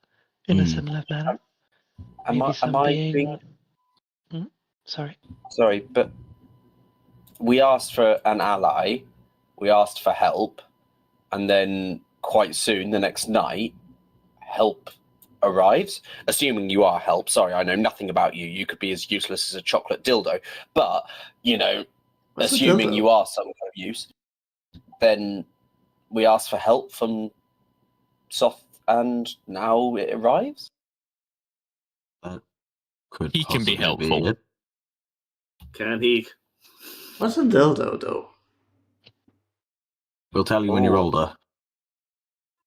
in a similar manner? Am Maybe I some being... being. Sorry. Sorry, but we asked for an ally, we asked for help, and then quite soon, the next night, help arrives. Assuming you are help. Sorry, I know nothing about you. You could be as useless as a chocolate dildo. But, you know, What's a assuming dildo? you are some kind of use, then we asked for help from Soth, and now it arrives? Could He can be possibly helpful. it. Can he? What's a dildo, though? We'll tell you when you're older.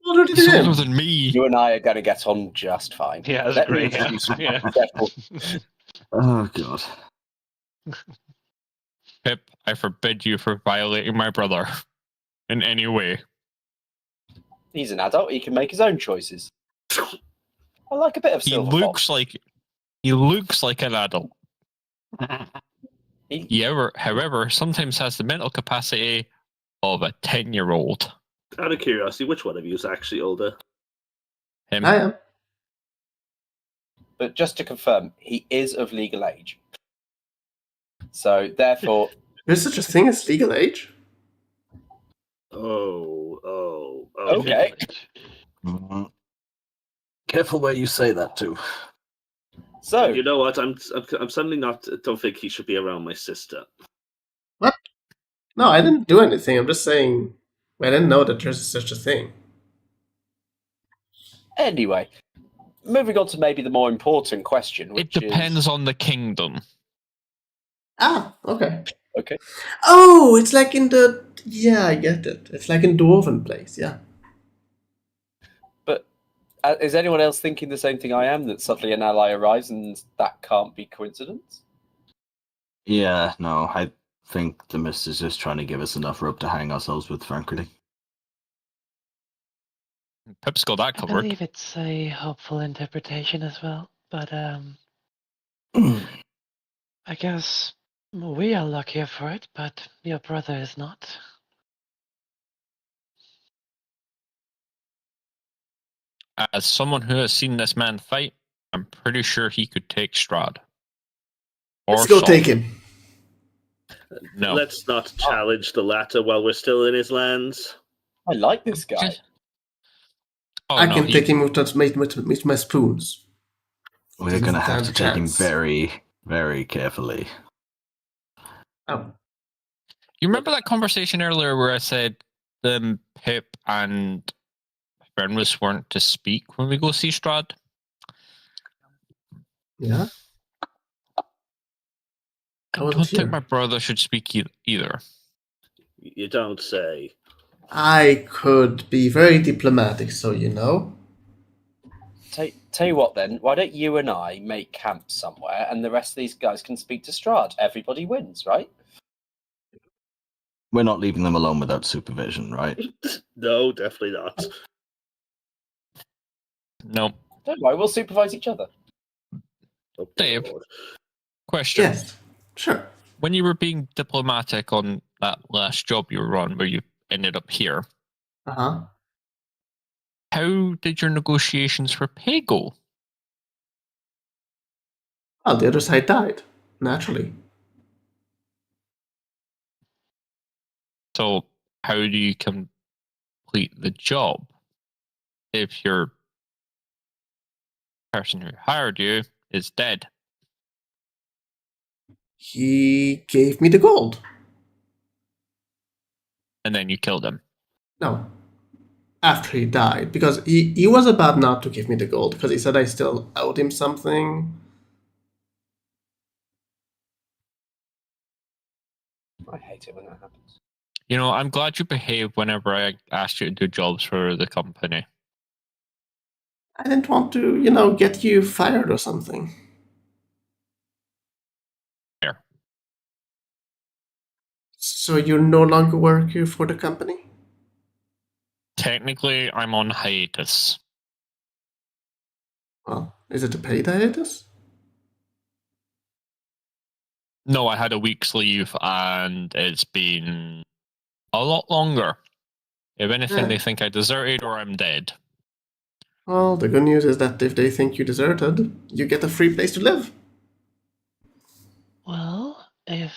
Older than He's him. older than me. You and I are going to get on just fine. Yeah, that's Let me great. introduce you. Yeah. Oh, God. Pip, I forbid you for violating my brother in any way. He's an adult. He can make his own choices. I like a bit of He silver looks like an adult. He- However, sometimes has the mental capacity of a 10-year-old. Out of curiosity, which one of you is actually older? Him. I am. But just to confirm, he is of legal age. So therefore, There's such a thing as legal age? Oh. Okay. Mhm. Careful where you say that to. so You know what? I'm suddenly don't think he should be around my sister. What? No, I didn't do anything. I'm just saying I didn't know that there's such a thing. anyway, moving on to maybe the more important question, It which depends is on the kingdom. Ah, okay. okay. Oh, it's like in the... Yeah, I get it. It's like in Dwarven Place, yeah. But is anyone else thinking the same thing I am? That suddenly an ally arrives and that can't be coincidence? Yeah, no, I think the mist is just trying to give us enough rope to hang ourselves with, frankly. Pip's got that I covered. believe it's a hopeful interpretation as well, but I guess We are luckier for it, but your brother is not. As someone who has seen this man fight, I'm pretty sure he could take Strahd. Let's Or go take Soft. him. No. Let's not challenge the latter while we're still in his lands. I like this guy. Oh, I no, can take him with my spoons. We're going to have Stand to a take him chance. very, very carefully. Oh, You remember that conversation earlier where I said Pip and Fenris weren't to speak when we go see Strahd? yeah. I wasn't don't think here. my brother should speak either. You don't say. I could be very diplomatic, so you know. Tell you what then, why don't you and I make camp somewhere and the rest of these guys can speak to Strahd? Everybody wins, right? We're not leaving them alone without supervision, right? No, definitely not. No. Don't worry, we'll supervise each other. Oh, Dave. Lord. Question. Yes, sure. When you were being diplomatic on that last job you were on where you ended up here, Uh-huh. how did your negotiations for pay go? Well, the other side died, naturally. So how do you complete the job if your person who hired you is dead? He gave me the gold. And then you killed him. No, after he died, because he was about not to give me the gold, because he said I still owed him something. I hate it when that happens. You know, I'm glad you behaved whenever I asked you to do jobs for the company. I didn't want to, get you fired or something. Fair. So you're no longer working for the company? Technically, I'm on hiatus. Well, is it a paid hiatus? No, I had a week's leave and it's been a lot longer. If anything, Yeah. they think I deserted or I'm dead. Well, the good news is that if they think you deserted, you get a free place to live. Well, if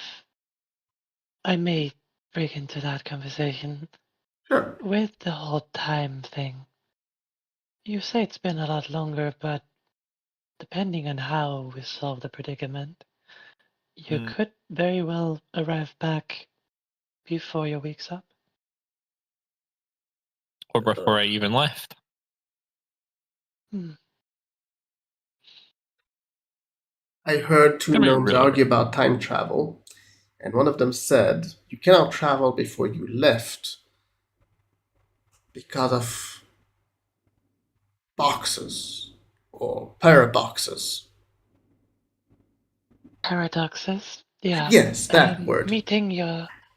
I may break into that conversation, Sure. with the whole time thing, you say it's been a lot longer, but depending on how we solve the predicament, you could very well arrive back before your week's up. Or before I even left. I heard two I mean, gnomes really. argue about time travel, and one of them said you cannot travel before you left because of boxes or paraboxes. Paradoxes? Yeah. Yes, that word.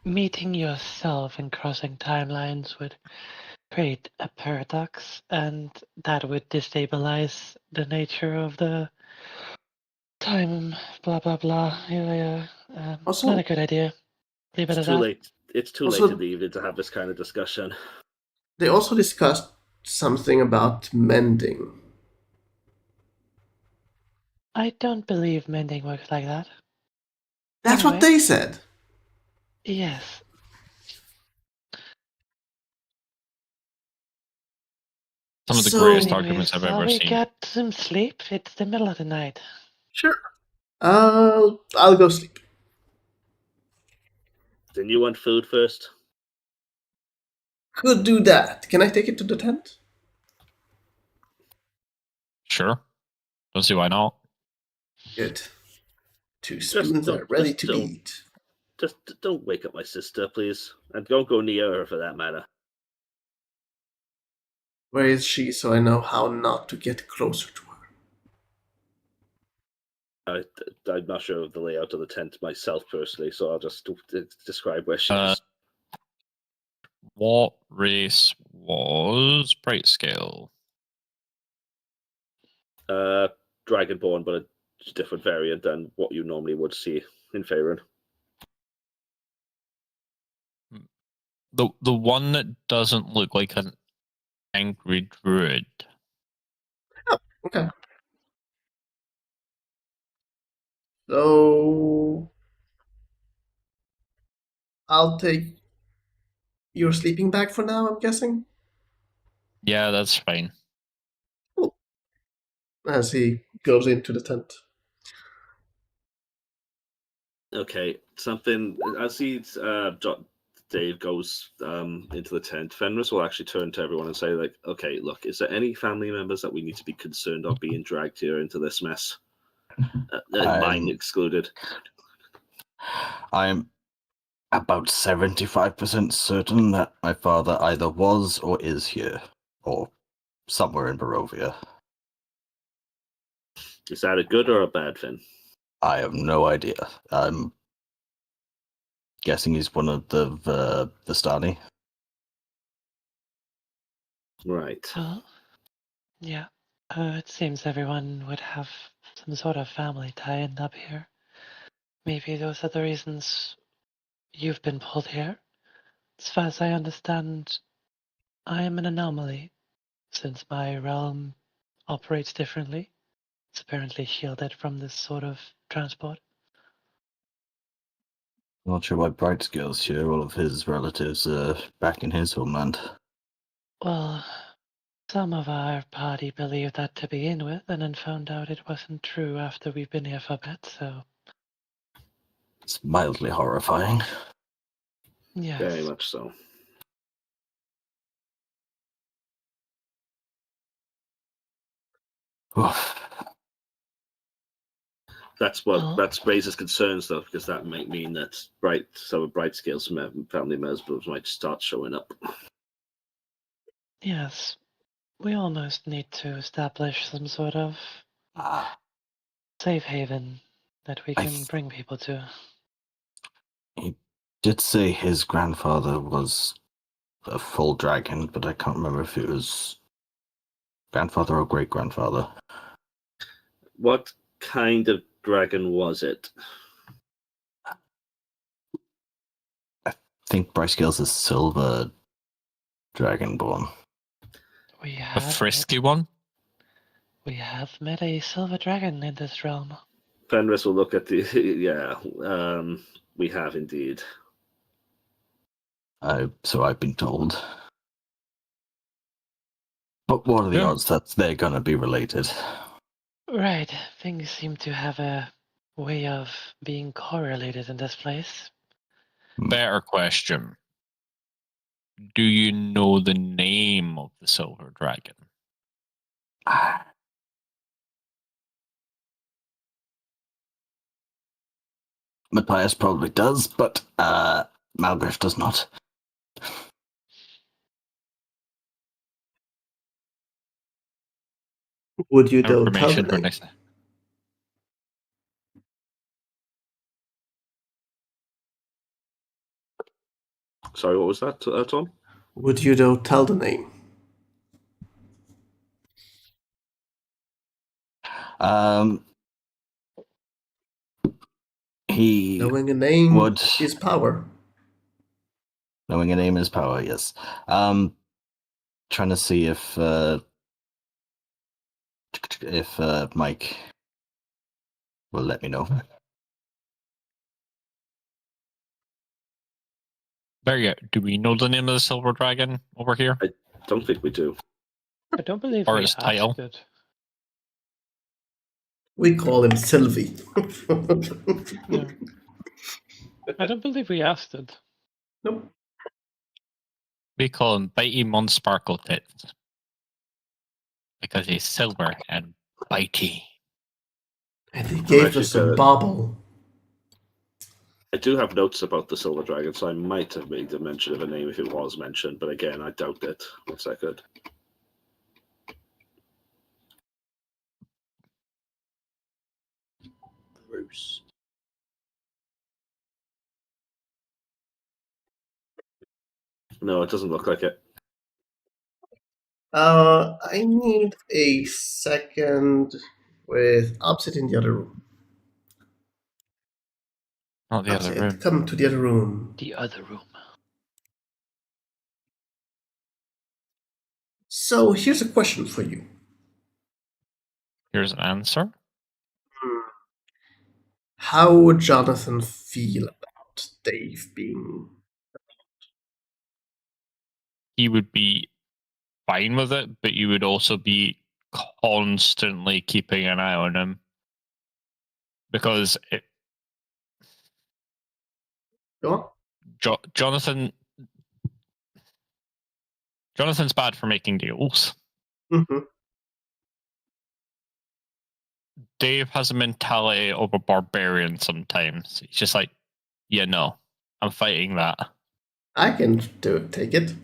Meeting yourself and crossing timelines would create a paradox, and that would destabilize the nature of the time. Blah blah blah. Yeah. Also, Not a good idea. Leave it It's at too that. late. It's too late Also- in the evening to have this kind of discussion. they also discussed something about mending. I don't believe mending works like that. That's what Anyway. they said. Yes. Some of the So- greatest Anyways, arguments I've shall ever we seen. get some sleep? It's the middle of the night. Sure. I'll go sleep. Then you want food first? Could do that. Can I take it to the tent? Sure. Don't see why not. Good. Two Just spoons are ready to don't. eat. Just don't wake up my sister, please. And don't go near her for that matter. Where is she so I know how not to get closer to her? I'm not sure of the layout of the tent myself personally, so I'll just describe where she is. What race was Bright Scale? Dragonborn, but a different variant than what you normally would see in Faerun. The one that doesn't look like an angry druid. Okay. So I'll take your sleeping bag for now, I'm guessing. Yeah, that's fine. Cool. As he goes into the tent. Okay, something as he Dave goes into the tent, Fenris will actually turn to everyone and say, like, okay, look, is there any family members that we need to be concerned of being dragged here into this mess? Mine excluded. I'm about 75% certain that my father either was or is here, or somewhere in Barovia. Is that a good or a bad thing? I have no idea. I'm guessing he's one of the Vistani. Right. Well, yeah. It seems everyone would have some sort of family tie-in up here. Maybe those are the reasons you've been pulled here. As far as I understand, I am an anomaly, since my realm operates differently. It's apparently shielded from this sort of transport. Not sure why Brightscale's here. All of his relatives are back in his homeland. Well, some of our party believed that to begin with, and then found out it wasn't true after we've been here for a bit, so It's mildly horrifying. yes. Very much so. That's what Well, that raises concerns, though, because that might mean that some of Brightscale's family members might start showing up. yes. We almost need to establish some sort of safe haven that we can bring people to. He did say his grandfather was a full dragon, but I can't remember if it was grandfather or great-grandfather. What kind of dragon was it? I think Brightscale's a silver dragonborn. We A have frisky one? we have met a silver dragon in this realm. Fenris will look at the we have indeed. So I've been told. But what are the Yeah. odds that they're gonna be related? Right. Things seem to have a way of being correlated in this place. Better question. Do you know the name of the silver dragon? Matthias probably does, but Malgriff does not. Would you though tell the Information for name? next. Sorry, what was that, Tom? Would you though tell the name? He Knowing a name would. is power. Knowing a name is power, yes. Trying to see if Mike will let me know. There you go. Do we know the name of the silver dragon over here? I don't think we do. I don't believe Or we his asked title. it. We call him Sylvie. No. I don't believe we asked it. Nope. We call him Bitey Monsparkle Tits. Because he's silver and bitey. And he gave actually us a said- bauble. I do have notes about the silver dragon, so I might have made a mention of a name if it was mentioned, but again, I doubt it. One second. Bruce. No, it doesn't look like it. I need a second with opposite in the other room. Not the other Opposite, room. come to the other room. The other room. So here's a question for you. Here's an answer. How would Jonathan feel about Dave being... He would be fine with it, but you would also be constantly keeping an eye on him. Because Go on. Jonathan's bad for making deals. Mm-hmm. Dave has a mentality of a barbarian sometimes. He's just like, yeah, no, I'm fighting that. I can take it.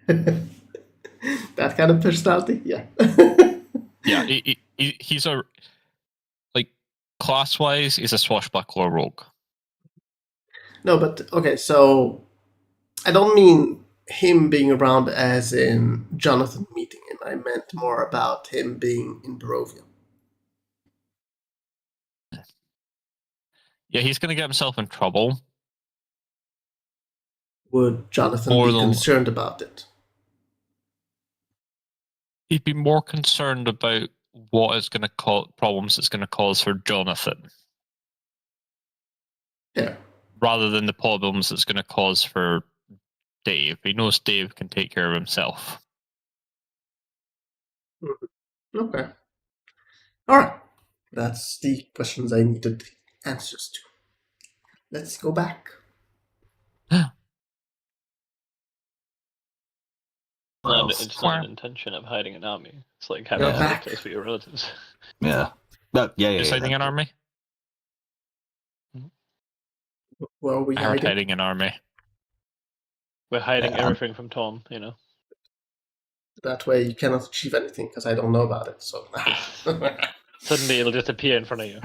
That kind of personality, yeah. Yeah, he's a, like, class-wise, he's a swashbuckler rogue. No, but okay, so I don't mean him being around as in Jonathan meeting him. I meant more about him being in Barovia. Yeah, he's going to get himself in trouble. Would Jonathan More be than- concerned about it? He'd be more concerned about what is going to cause problems it's going to cause for Jonathan. Yeah. Rather than the problems it's going to cause for Dave. He knows Dave can take care of himself. Okay. All right. That's the questions I needed answers to. Let's go back. It's not an intention of hiding an army. It's like having You're a back. place for your relatives. Yeah. Deciding an army? Where are we I heard hiding? hiding an army. We're hiding Yeah. everything from Tom, you know. That way you cannot achieve anything because I don't know about it. So Suddenly it'll just appear in front of you,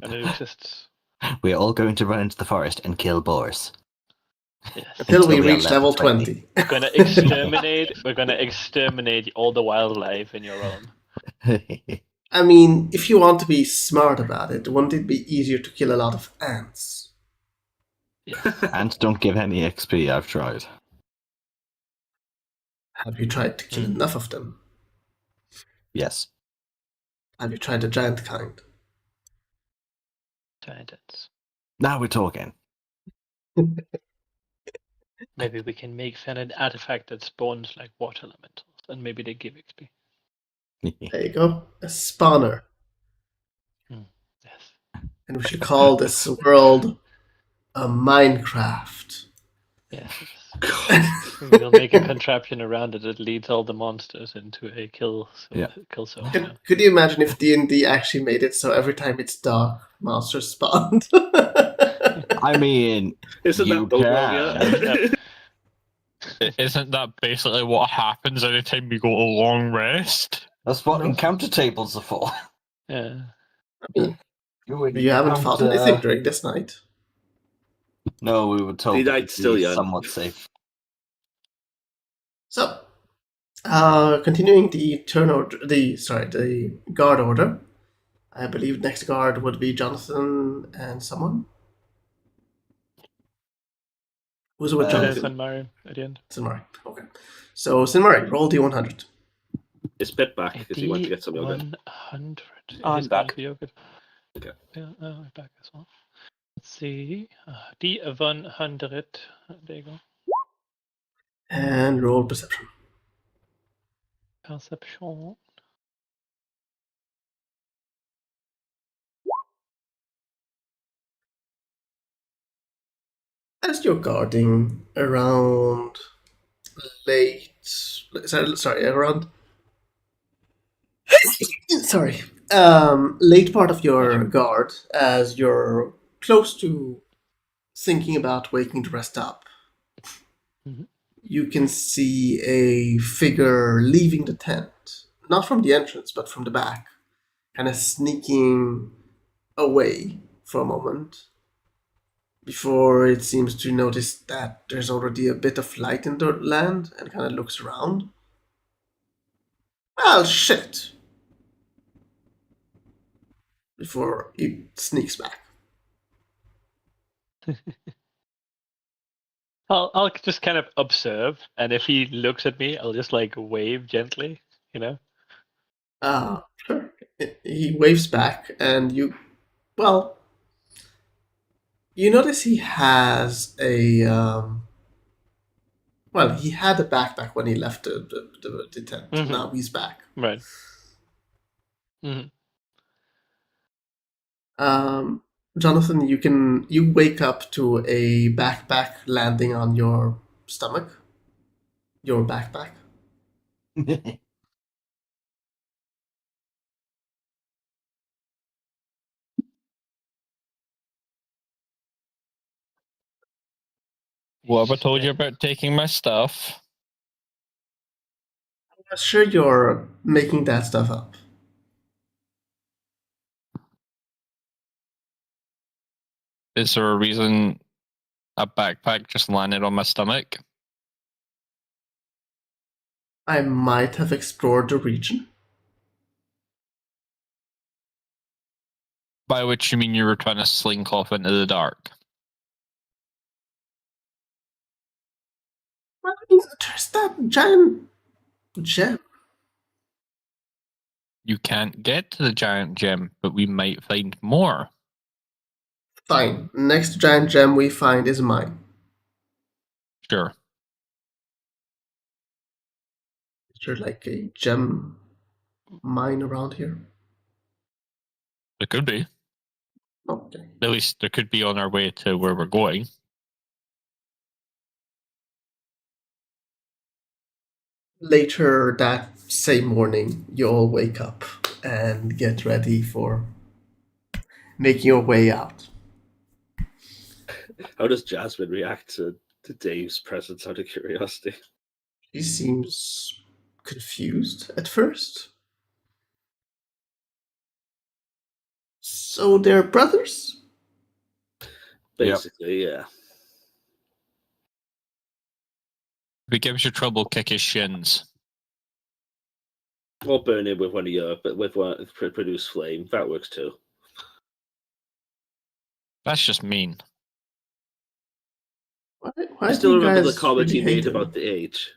and it exists. We're all going to run into the forest and kill boars. Yes. until we Until we are reach level level 20. We're gonna exterminate. We're gonna exterminate all the wildlife in your realm. I mean, if you want to be smart about it, wouldn't it be easier to kill a lot of ants? Yes. And don't give any XP, I've tried. Have you tried to kill enough of them? Yes. Have you tried the giant kind? Giants. Now we're talking. Maybe we can make an artifact that spawns like water elementals, and maybe they give XP. There you go. A spawner. Yes. And we should call this world a Minecraft. Yes. We'll make a contraption around it that leads all the monsters into a kill zone. Yeah. Could you imagine if D&D actually made it so every time it's dark, monsters spawned? I mean, Isn't you that the can. Isn't that basically what happens anytime we go to long rest? That's what encounter tables are for. Yeah. I mean, you haven't fought anything during this night. No, we were told The that night's it'd still be young. somewhat safe. So, continuing the the guard order. I believe next guard would be Jonathan and someone. Who's with Jonathan? Sinmari at the end. Sinmari. Okay. So Sinmari, roll D100. Is Pip back if you want to get some yogurt? 100. I'm back. Yogurt. Okay. Yeah, I'm back as well. Let's see. D100. There you go. And roll perception. Perception. As you're guarding around around late part of your guard, as you're close to thinking about waking the rest up, you can see a figure leaving the tent, not from the entrance but from the back, kind of sneaking away for a moment before it seems to notice that there's already a bit of light in the land and kind of looks around. Well, shit. Before it sneaks back. I'll just kind of observe, and if he looks at me, I'll just like wave gently, you know. Sure. He waves back, and well, you notice he has a, well, he had a backpack when he left the tent. Mhm. Now he's back. Right. Hmm. Jonathan, you wake up to a backpack landing on your stomach. Your backpack. What have I told you about taking my stuff? I'm not sure you're making that stuff up. Is there a reason a backpack just landed on my stomach? I might have explored the region. By which you mean you were trying to slink off into the dark? Well, there's that giant gem. You can't get to the giant gem, but we might find more. Fine. Next giant gem we find is mine. Sure. Is there like a gem mine around here? There could be. Okay. At least there could be on our way to where we're going. Later that same morning, you all wake up and get ready for making your way out. How does Jasmine react to Dave's presence out of curiosity? She seems confused at first. So they're brothers? Basically, yeah. If he gives you trouble, kick his shins. Or burn him with one of your, but with one produce flame. That works too. That's just mean. Why I do still you remember the guys comment really he made hate him? about the age.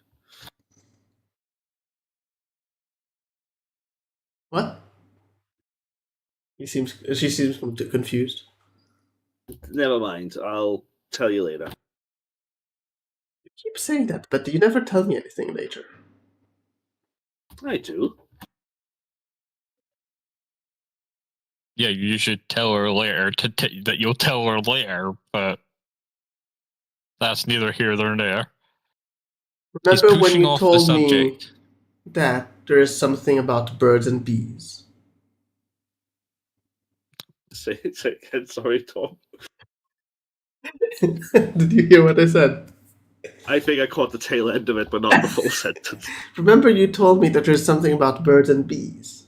What? She seems confused. Never mind. I'll tell you later. You keep saying that, but you never tell me anything later. I do. Yeah, you should tell her later that you'll tell her later, but that's neither here nor there. He's Remember when pushing you off the told me subject. that there is something about birds and bees? Say it again. Sorry, Tom. Did you hear what I said? I think I caught the tail end of it, but not the full sentence. Remember you told me that there's something about birds and bees?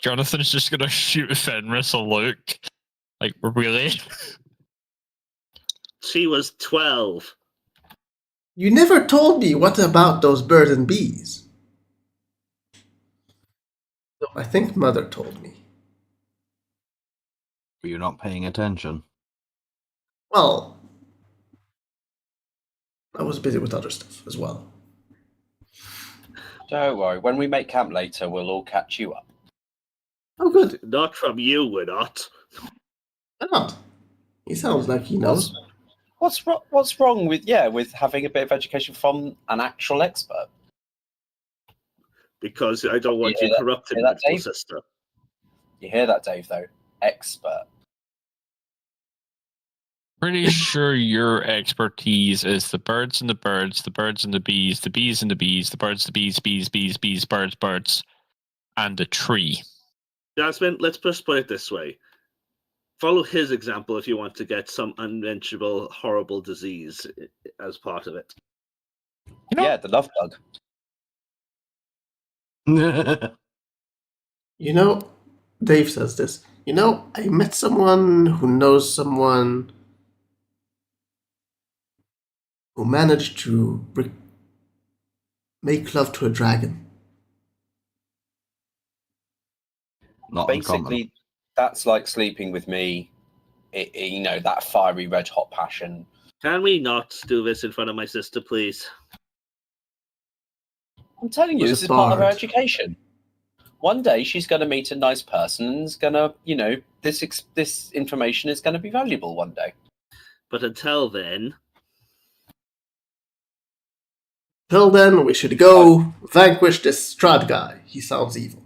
Jonathan's just gonna shoot Fenris a look. Like, really? She was 12. You never told me what about those birds and bees. So I think Mother told me. Were you not paying attention? Well, I was busy with other stuff as well. Don't worry. When we make camp later, we'll all catch you up. Oh, good. Not from you, we're not. Why not? He sounds like he knows. What's wrong with having a bit of education from an actual expert? Because I don't want You you hear that- corrupting hear my that, little Dave? sister. You hear that, Dave? Though, expert. Pretty sure your expertise is the birds and the birds, the birds and the bees and the bees, the birds, the bees, bees, birds, birds, and the tree. Jasmine, let's just put it this way. Follow his example if you want to get some unmentionable, horrible disease as part of it. You know, Yeah, the love bug. You know, Dave says this. You know, I met someone who knows someone who managed to make love to a dragon. Not uncommon. Basically, that's like sleeping with me that fiery red hot passion. Can we not do this in front of my sister, please? I'm telling you, Was this a is part of her bard. education. One day she's going to meet a nice person and is going to, this information is going to be valuable one day. But until then, Till then, we should go vanquish this Strahd guy. He sounds evil.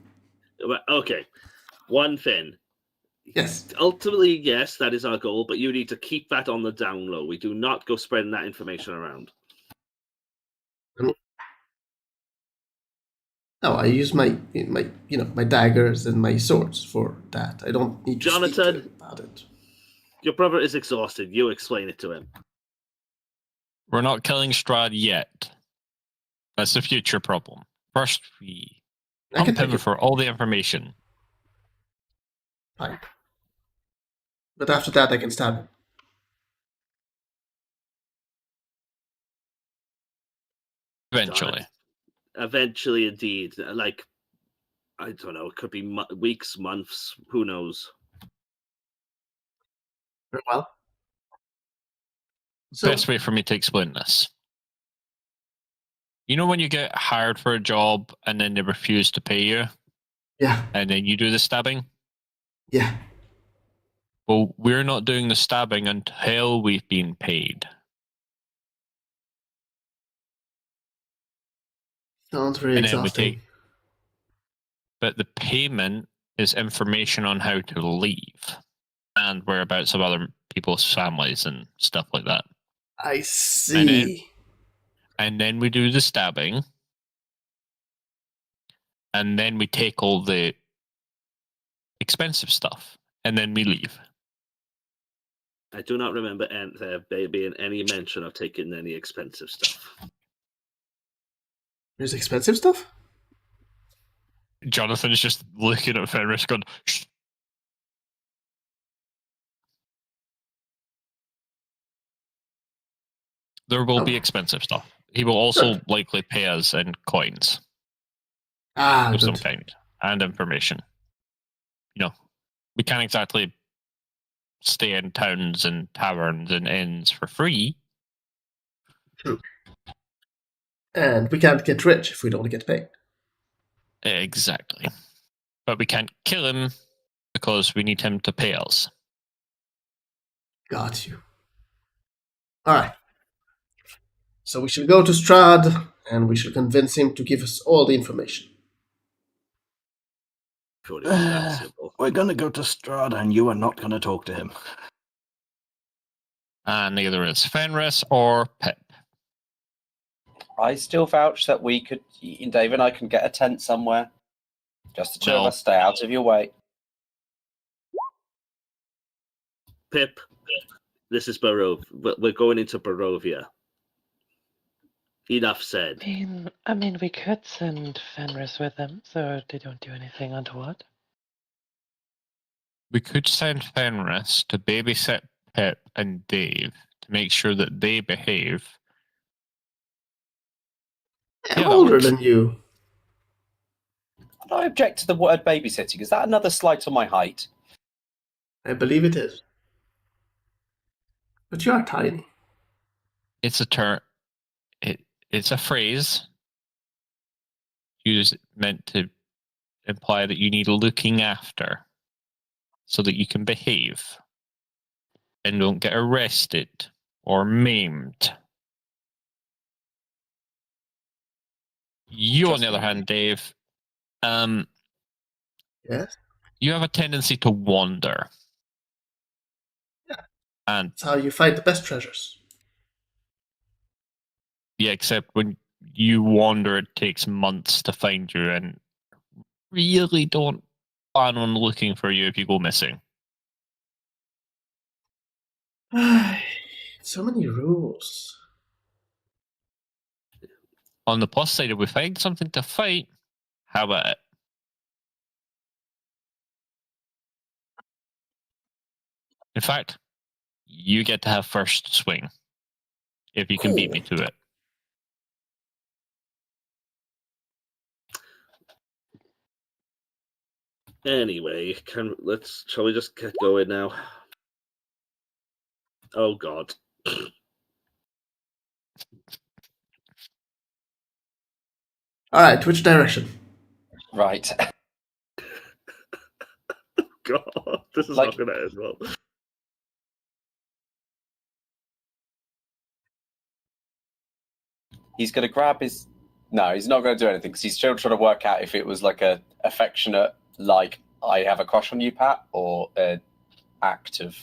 okay. One thing. Yes. Ultimately, yes, that is our goal, but you need to keep that on the down low. We do not go spreading that information around. No, I use my daggers and my swords for that. I don't need to speak to Jonathan? him about it. Your brother is exhausted. You explain it to him. We're not killing Strahd yet. That's a future problem. First, we I can pump take him it. for all the information. Fine. But after that, I can stab him. Eventually. Eventually, indeed. Like, I don't know. It could be weeks, months. Who knows? Very well. So, Best way for me to explain this. You know when you get hired for a job and then they refuse to pay you, yeah, and then you do the stabbing? yeah. Well, we're not doing the stabbing until we've been paid. Sounds very And then we exhausting. but the payment is information on how to leave and whereabouts of other people's families and stuff like that. I see. And then we do the stabbing. And then we take all the expensive stuff. And then we leave. I do not remember there being any mention of taking any expensive stuff. There's expensive stuff? Jonathan's just looking at Fenris going, shh. There will be expensive stuff. He will also likely pay us in coins of some Good. kind and information. We can't exactly stay in towns and taverns and inns for free. True. And we can't get rich if we don't get paid. Exactly. But we can't kill him because we need him to pay us. Got you. Alright. So we shall go to Strahd, and we shall convince him to give us all the information. Could it be that simple? We're going to go to Strahd, and you are not going to talk to him. And neither is Fenris or Pip. I still vouch that we could, Dave and I can get a tent somewhere. Just the two of No. us, stay out of your way. Pip, this is Barov. We're going into Barovia. Enough said. I mean, we could send Fenris with them, so they don't do anything untoward. We could send Fenris to babysit Pip and Dave to make sure that they behave. I'm Yeah, that older works. than you. I object to the word babysitting. Is that another slight on my height? I believe it is. But you are tiny. It's a term. It's a phrase used meant to imply that you need looking after so that you can behave and don't get arrested or maimed. You, on the other hand, Dave, Yes? you have a tendency to wander. Yeah. And That's how you find the best treasures. yeah, except when you wander, it takes months to find you, and really don't plan on looking for you if you go missing. So many rules. On the plus side, if we find something to fight, how about it? In fact, you get to have first swing if you can beat me to it. Anyway, shall we just get going now? Oh God. All right, which direction? Right. God, this is Like- not going to end well. He's going to grab his. No, he's not going to do anything because he's still trying to work out if it was like a affectionate, like I have a crush on you, Pat, or an act of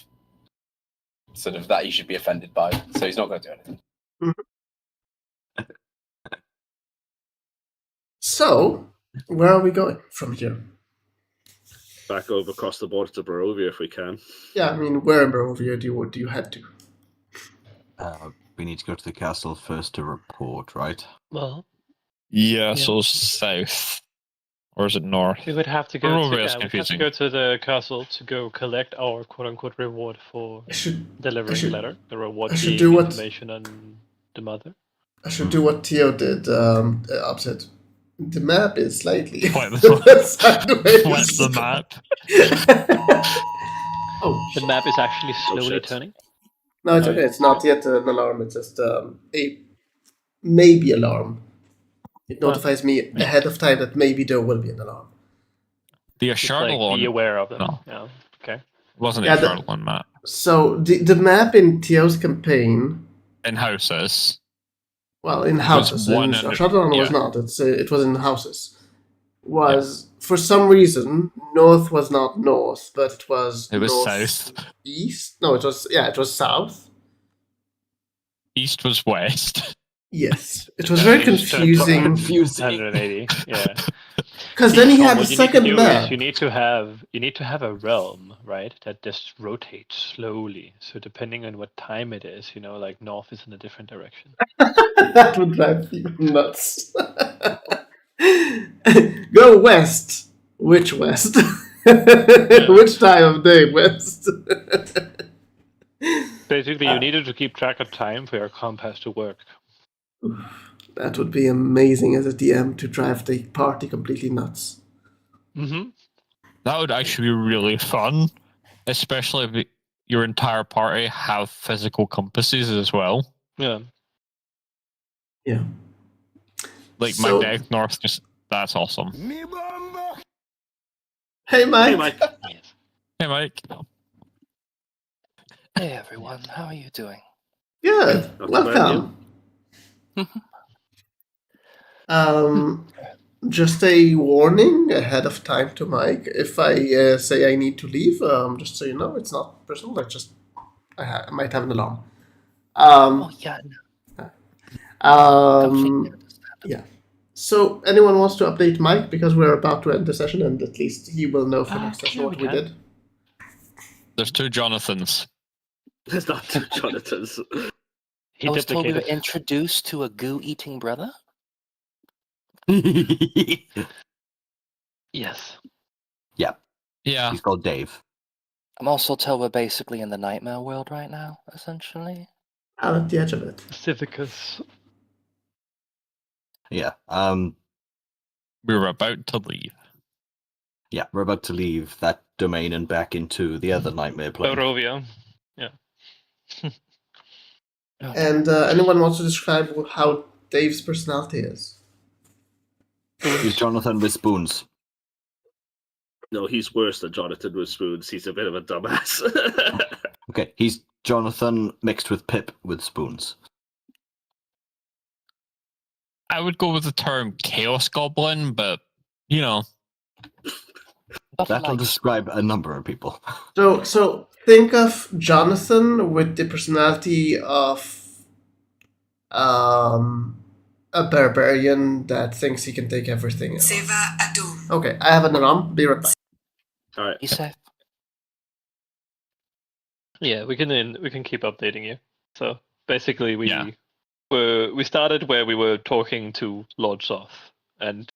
sort of that he should be offended by. So he's not going to do anything. So, where are we going from here? Back over across the border to Barovia if we can. Yeah, I mean, where in Barovia do you head to? We need to go to the castle first to report, right? Well, Yeah, Yeah. so south. Or is it north? we would have to go Barovia to, is we'd have to confusing. go to the castle to go collect our quote-unquote reward for I should delivering the letter. The I reward should being do what- information on the mother. do what Theo did. Upset. The map is slightly Flip the sideways. Flip the map. Oh, The map is actually slowly shit. turning. no, it's Oh, okay. yeah. It's not yet an alarm. It's just a maybe alarm. It notifies me ahead of time that maybe there will be an alarm. The Just Ashardal like, be one aware of them. No. Yeah. Okay. wasn't Yeah, the the- Ashardal one map. So the map in Theo's campaign, In houses. well, in houses, in one and- Shadowrun was yeah. not. It was in houses. Was for some reason north was not north, but it was It was north south. east. No, it was south. East was west. Yes, it was very It's turned confusing 180. Yeah. because then he Tom, had a what you need to second do map. is you need to have a realm, right, that just rotates slowly. So depending on what time it is, like north is in a different direction. That would drive you nuts. Go west. Which west? Which time of day west? Basically, you needed to keep track of time for your compass to work. That would be amazing as a DM to drive the party completely nuts. Mm-hmm. That would actually be really fun. Especially if your entire party have physical compasses as well. Yeah. Yeah. Like So- Magnetic North, just that's awesome. Hey, Mike. Hey, Mike. Yes. Hey Mike. Hey everyone, how are you doing? Good. Not too bad, Welcome. Just a warning ahead of time to Mike. If I say I need to leave, just so you know, it's not personal. I might have an alarm. Oh yeah, completely Um, yeah. So, anyone wants to update Mike because we're about to end the session, and at least he will know for next session yeah, what we we can. did. There's two Jonathans. There's not two Jonathans. He I was told we were duplicated. introduced to a goo-eating brother. Yes. Yeah. He's called Dave. I'm also told we're basically in the nightmare world right now, essentially. I'm at the edge of it. Civicus. Yeah. We were about to leave. Yeah, we're about to leave that domain and back into the other nightmare plane. Barovia. Oh, And anyone wants to describe how Dave's personality is? He's Jonathan with spoons. No, he's worse than Jonathan with spoons. He's a bit of a dumbass. Okay, he's Jonathan mixed with Pip with spoons. I would go with the term Chaos Goblin, but but That'll like, describe a number of people. So think of Jonathan with the personality of a barbarian that thinks he can take everything. Seva Adu. Okay, I have an alarm. Be right back. All right. you safe? Yeah, we can keep updating you. So basically, we Yeah. we started where we were talking to Lord Soth, and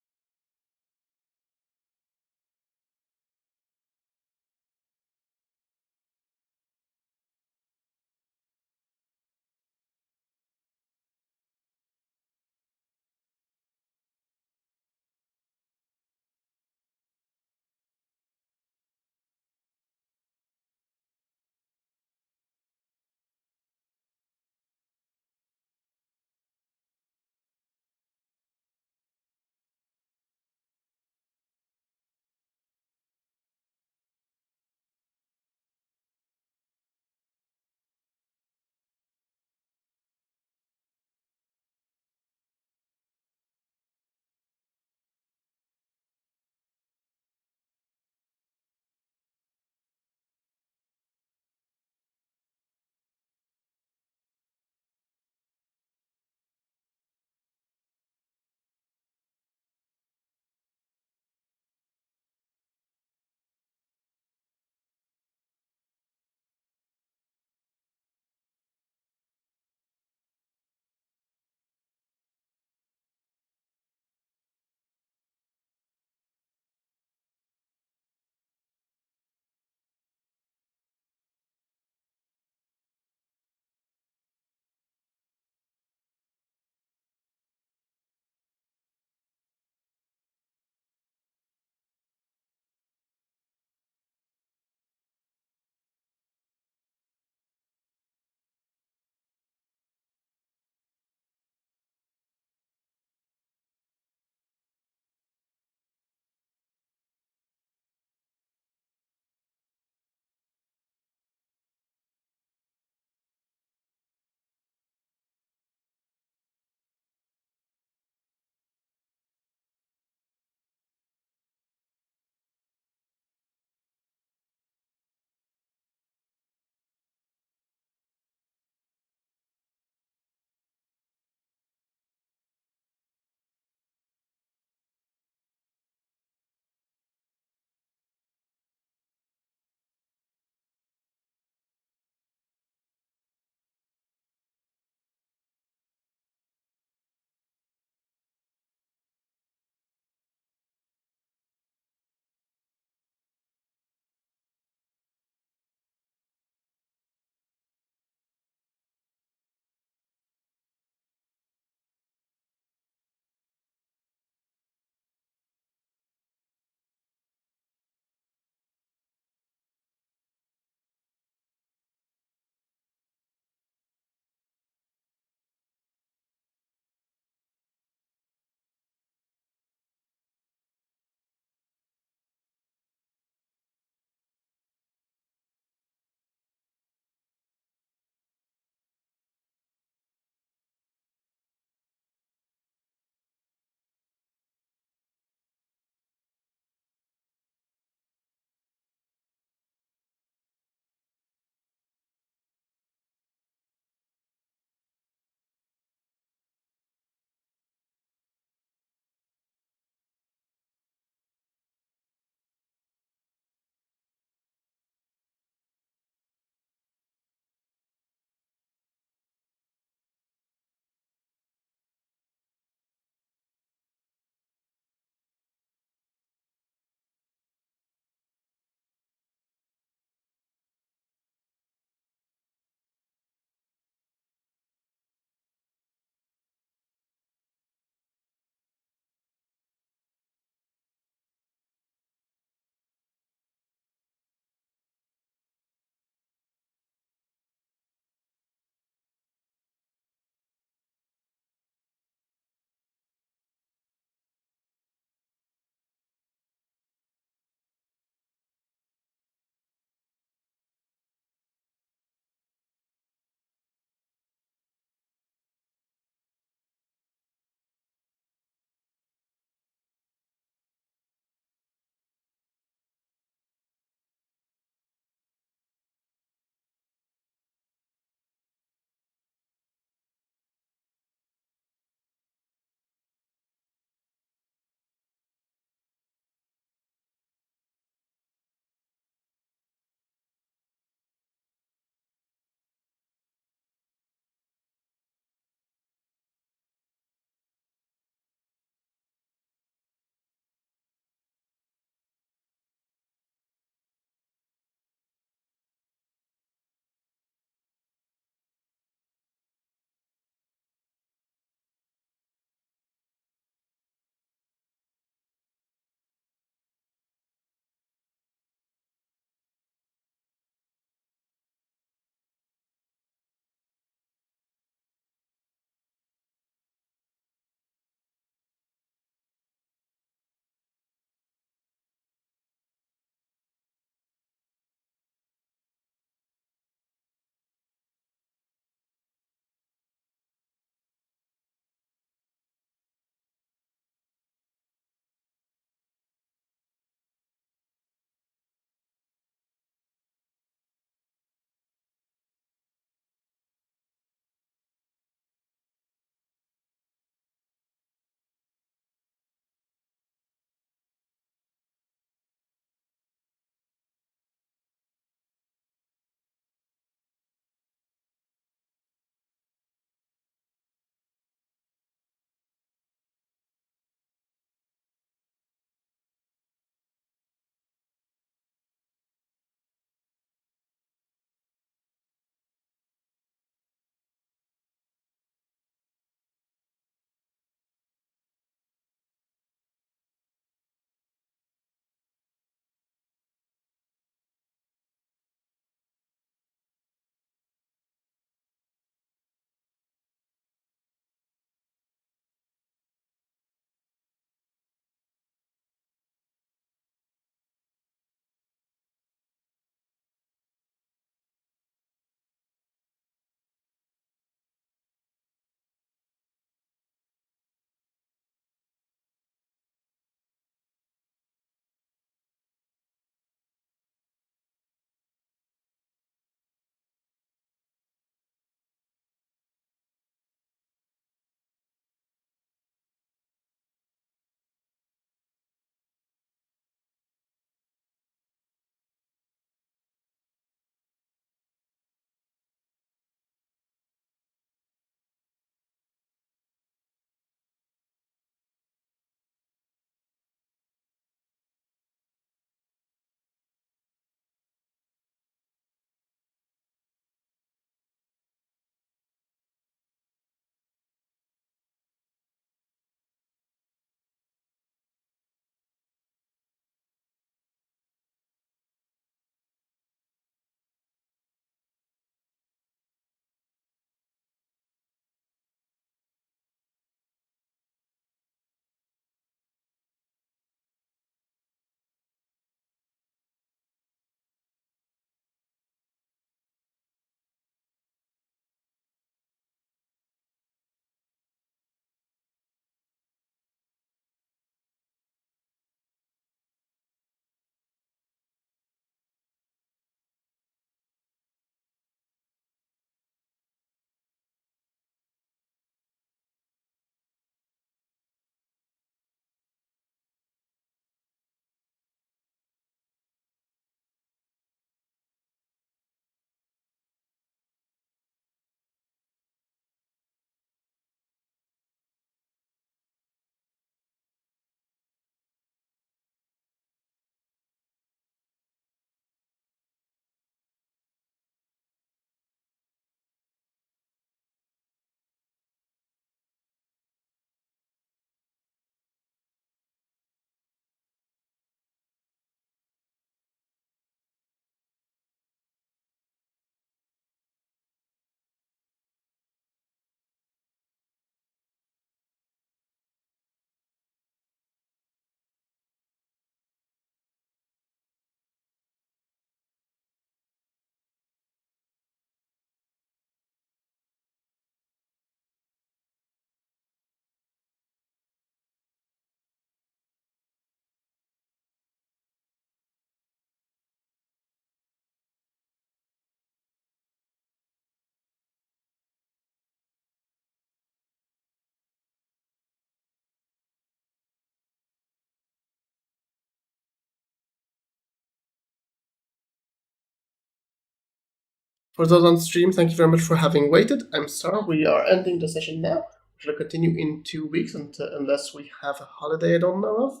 For those on stream, thank you very much for having waited. I'm Star. We are ending the session now. We'll continue in 2 weeks unless we have a holiday I don't know of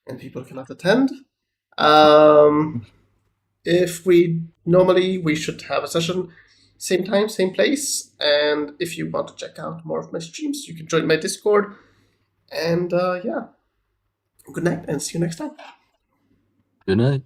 and people cannot attend. If we normally we should have a session same time, same place. And if you want to check out more of my streams, you can join my Discord. And yeah, good night and see you next time. Good night.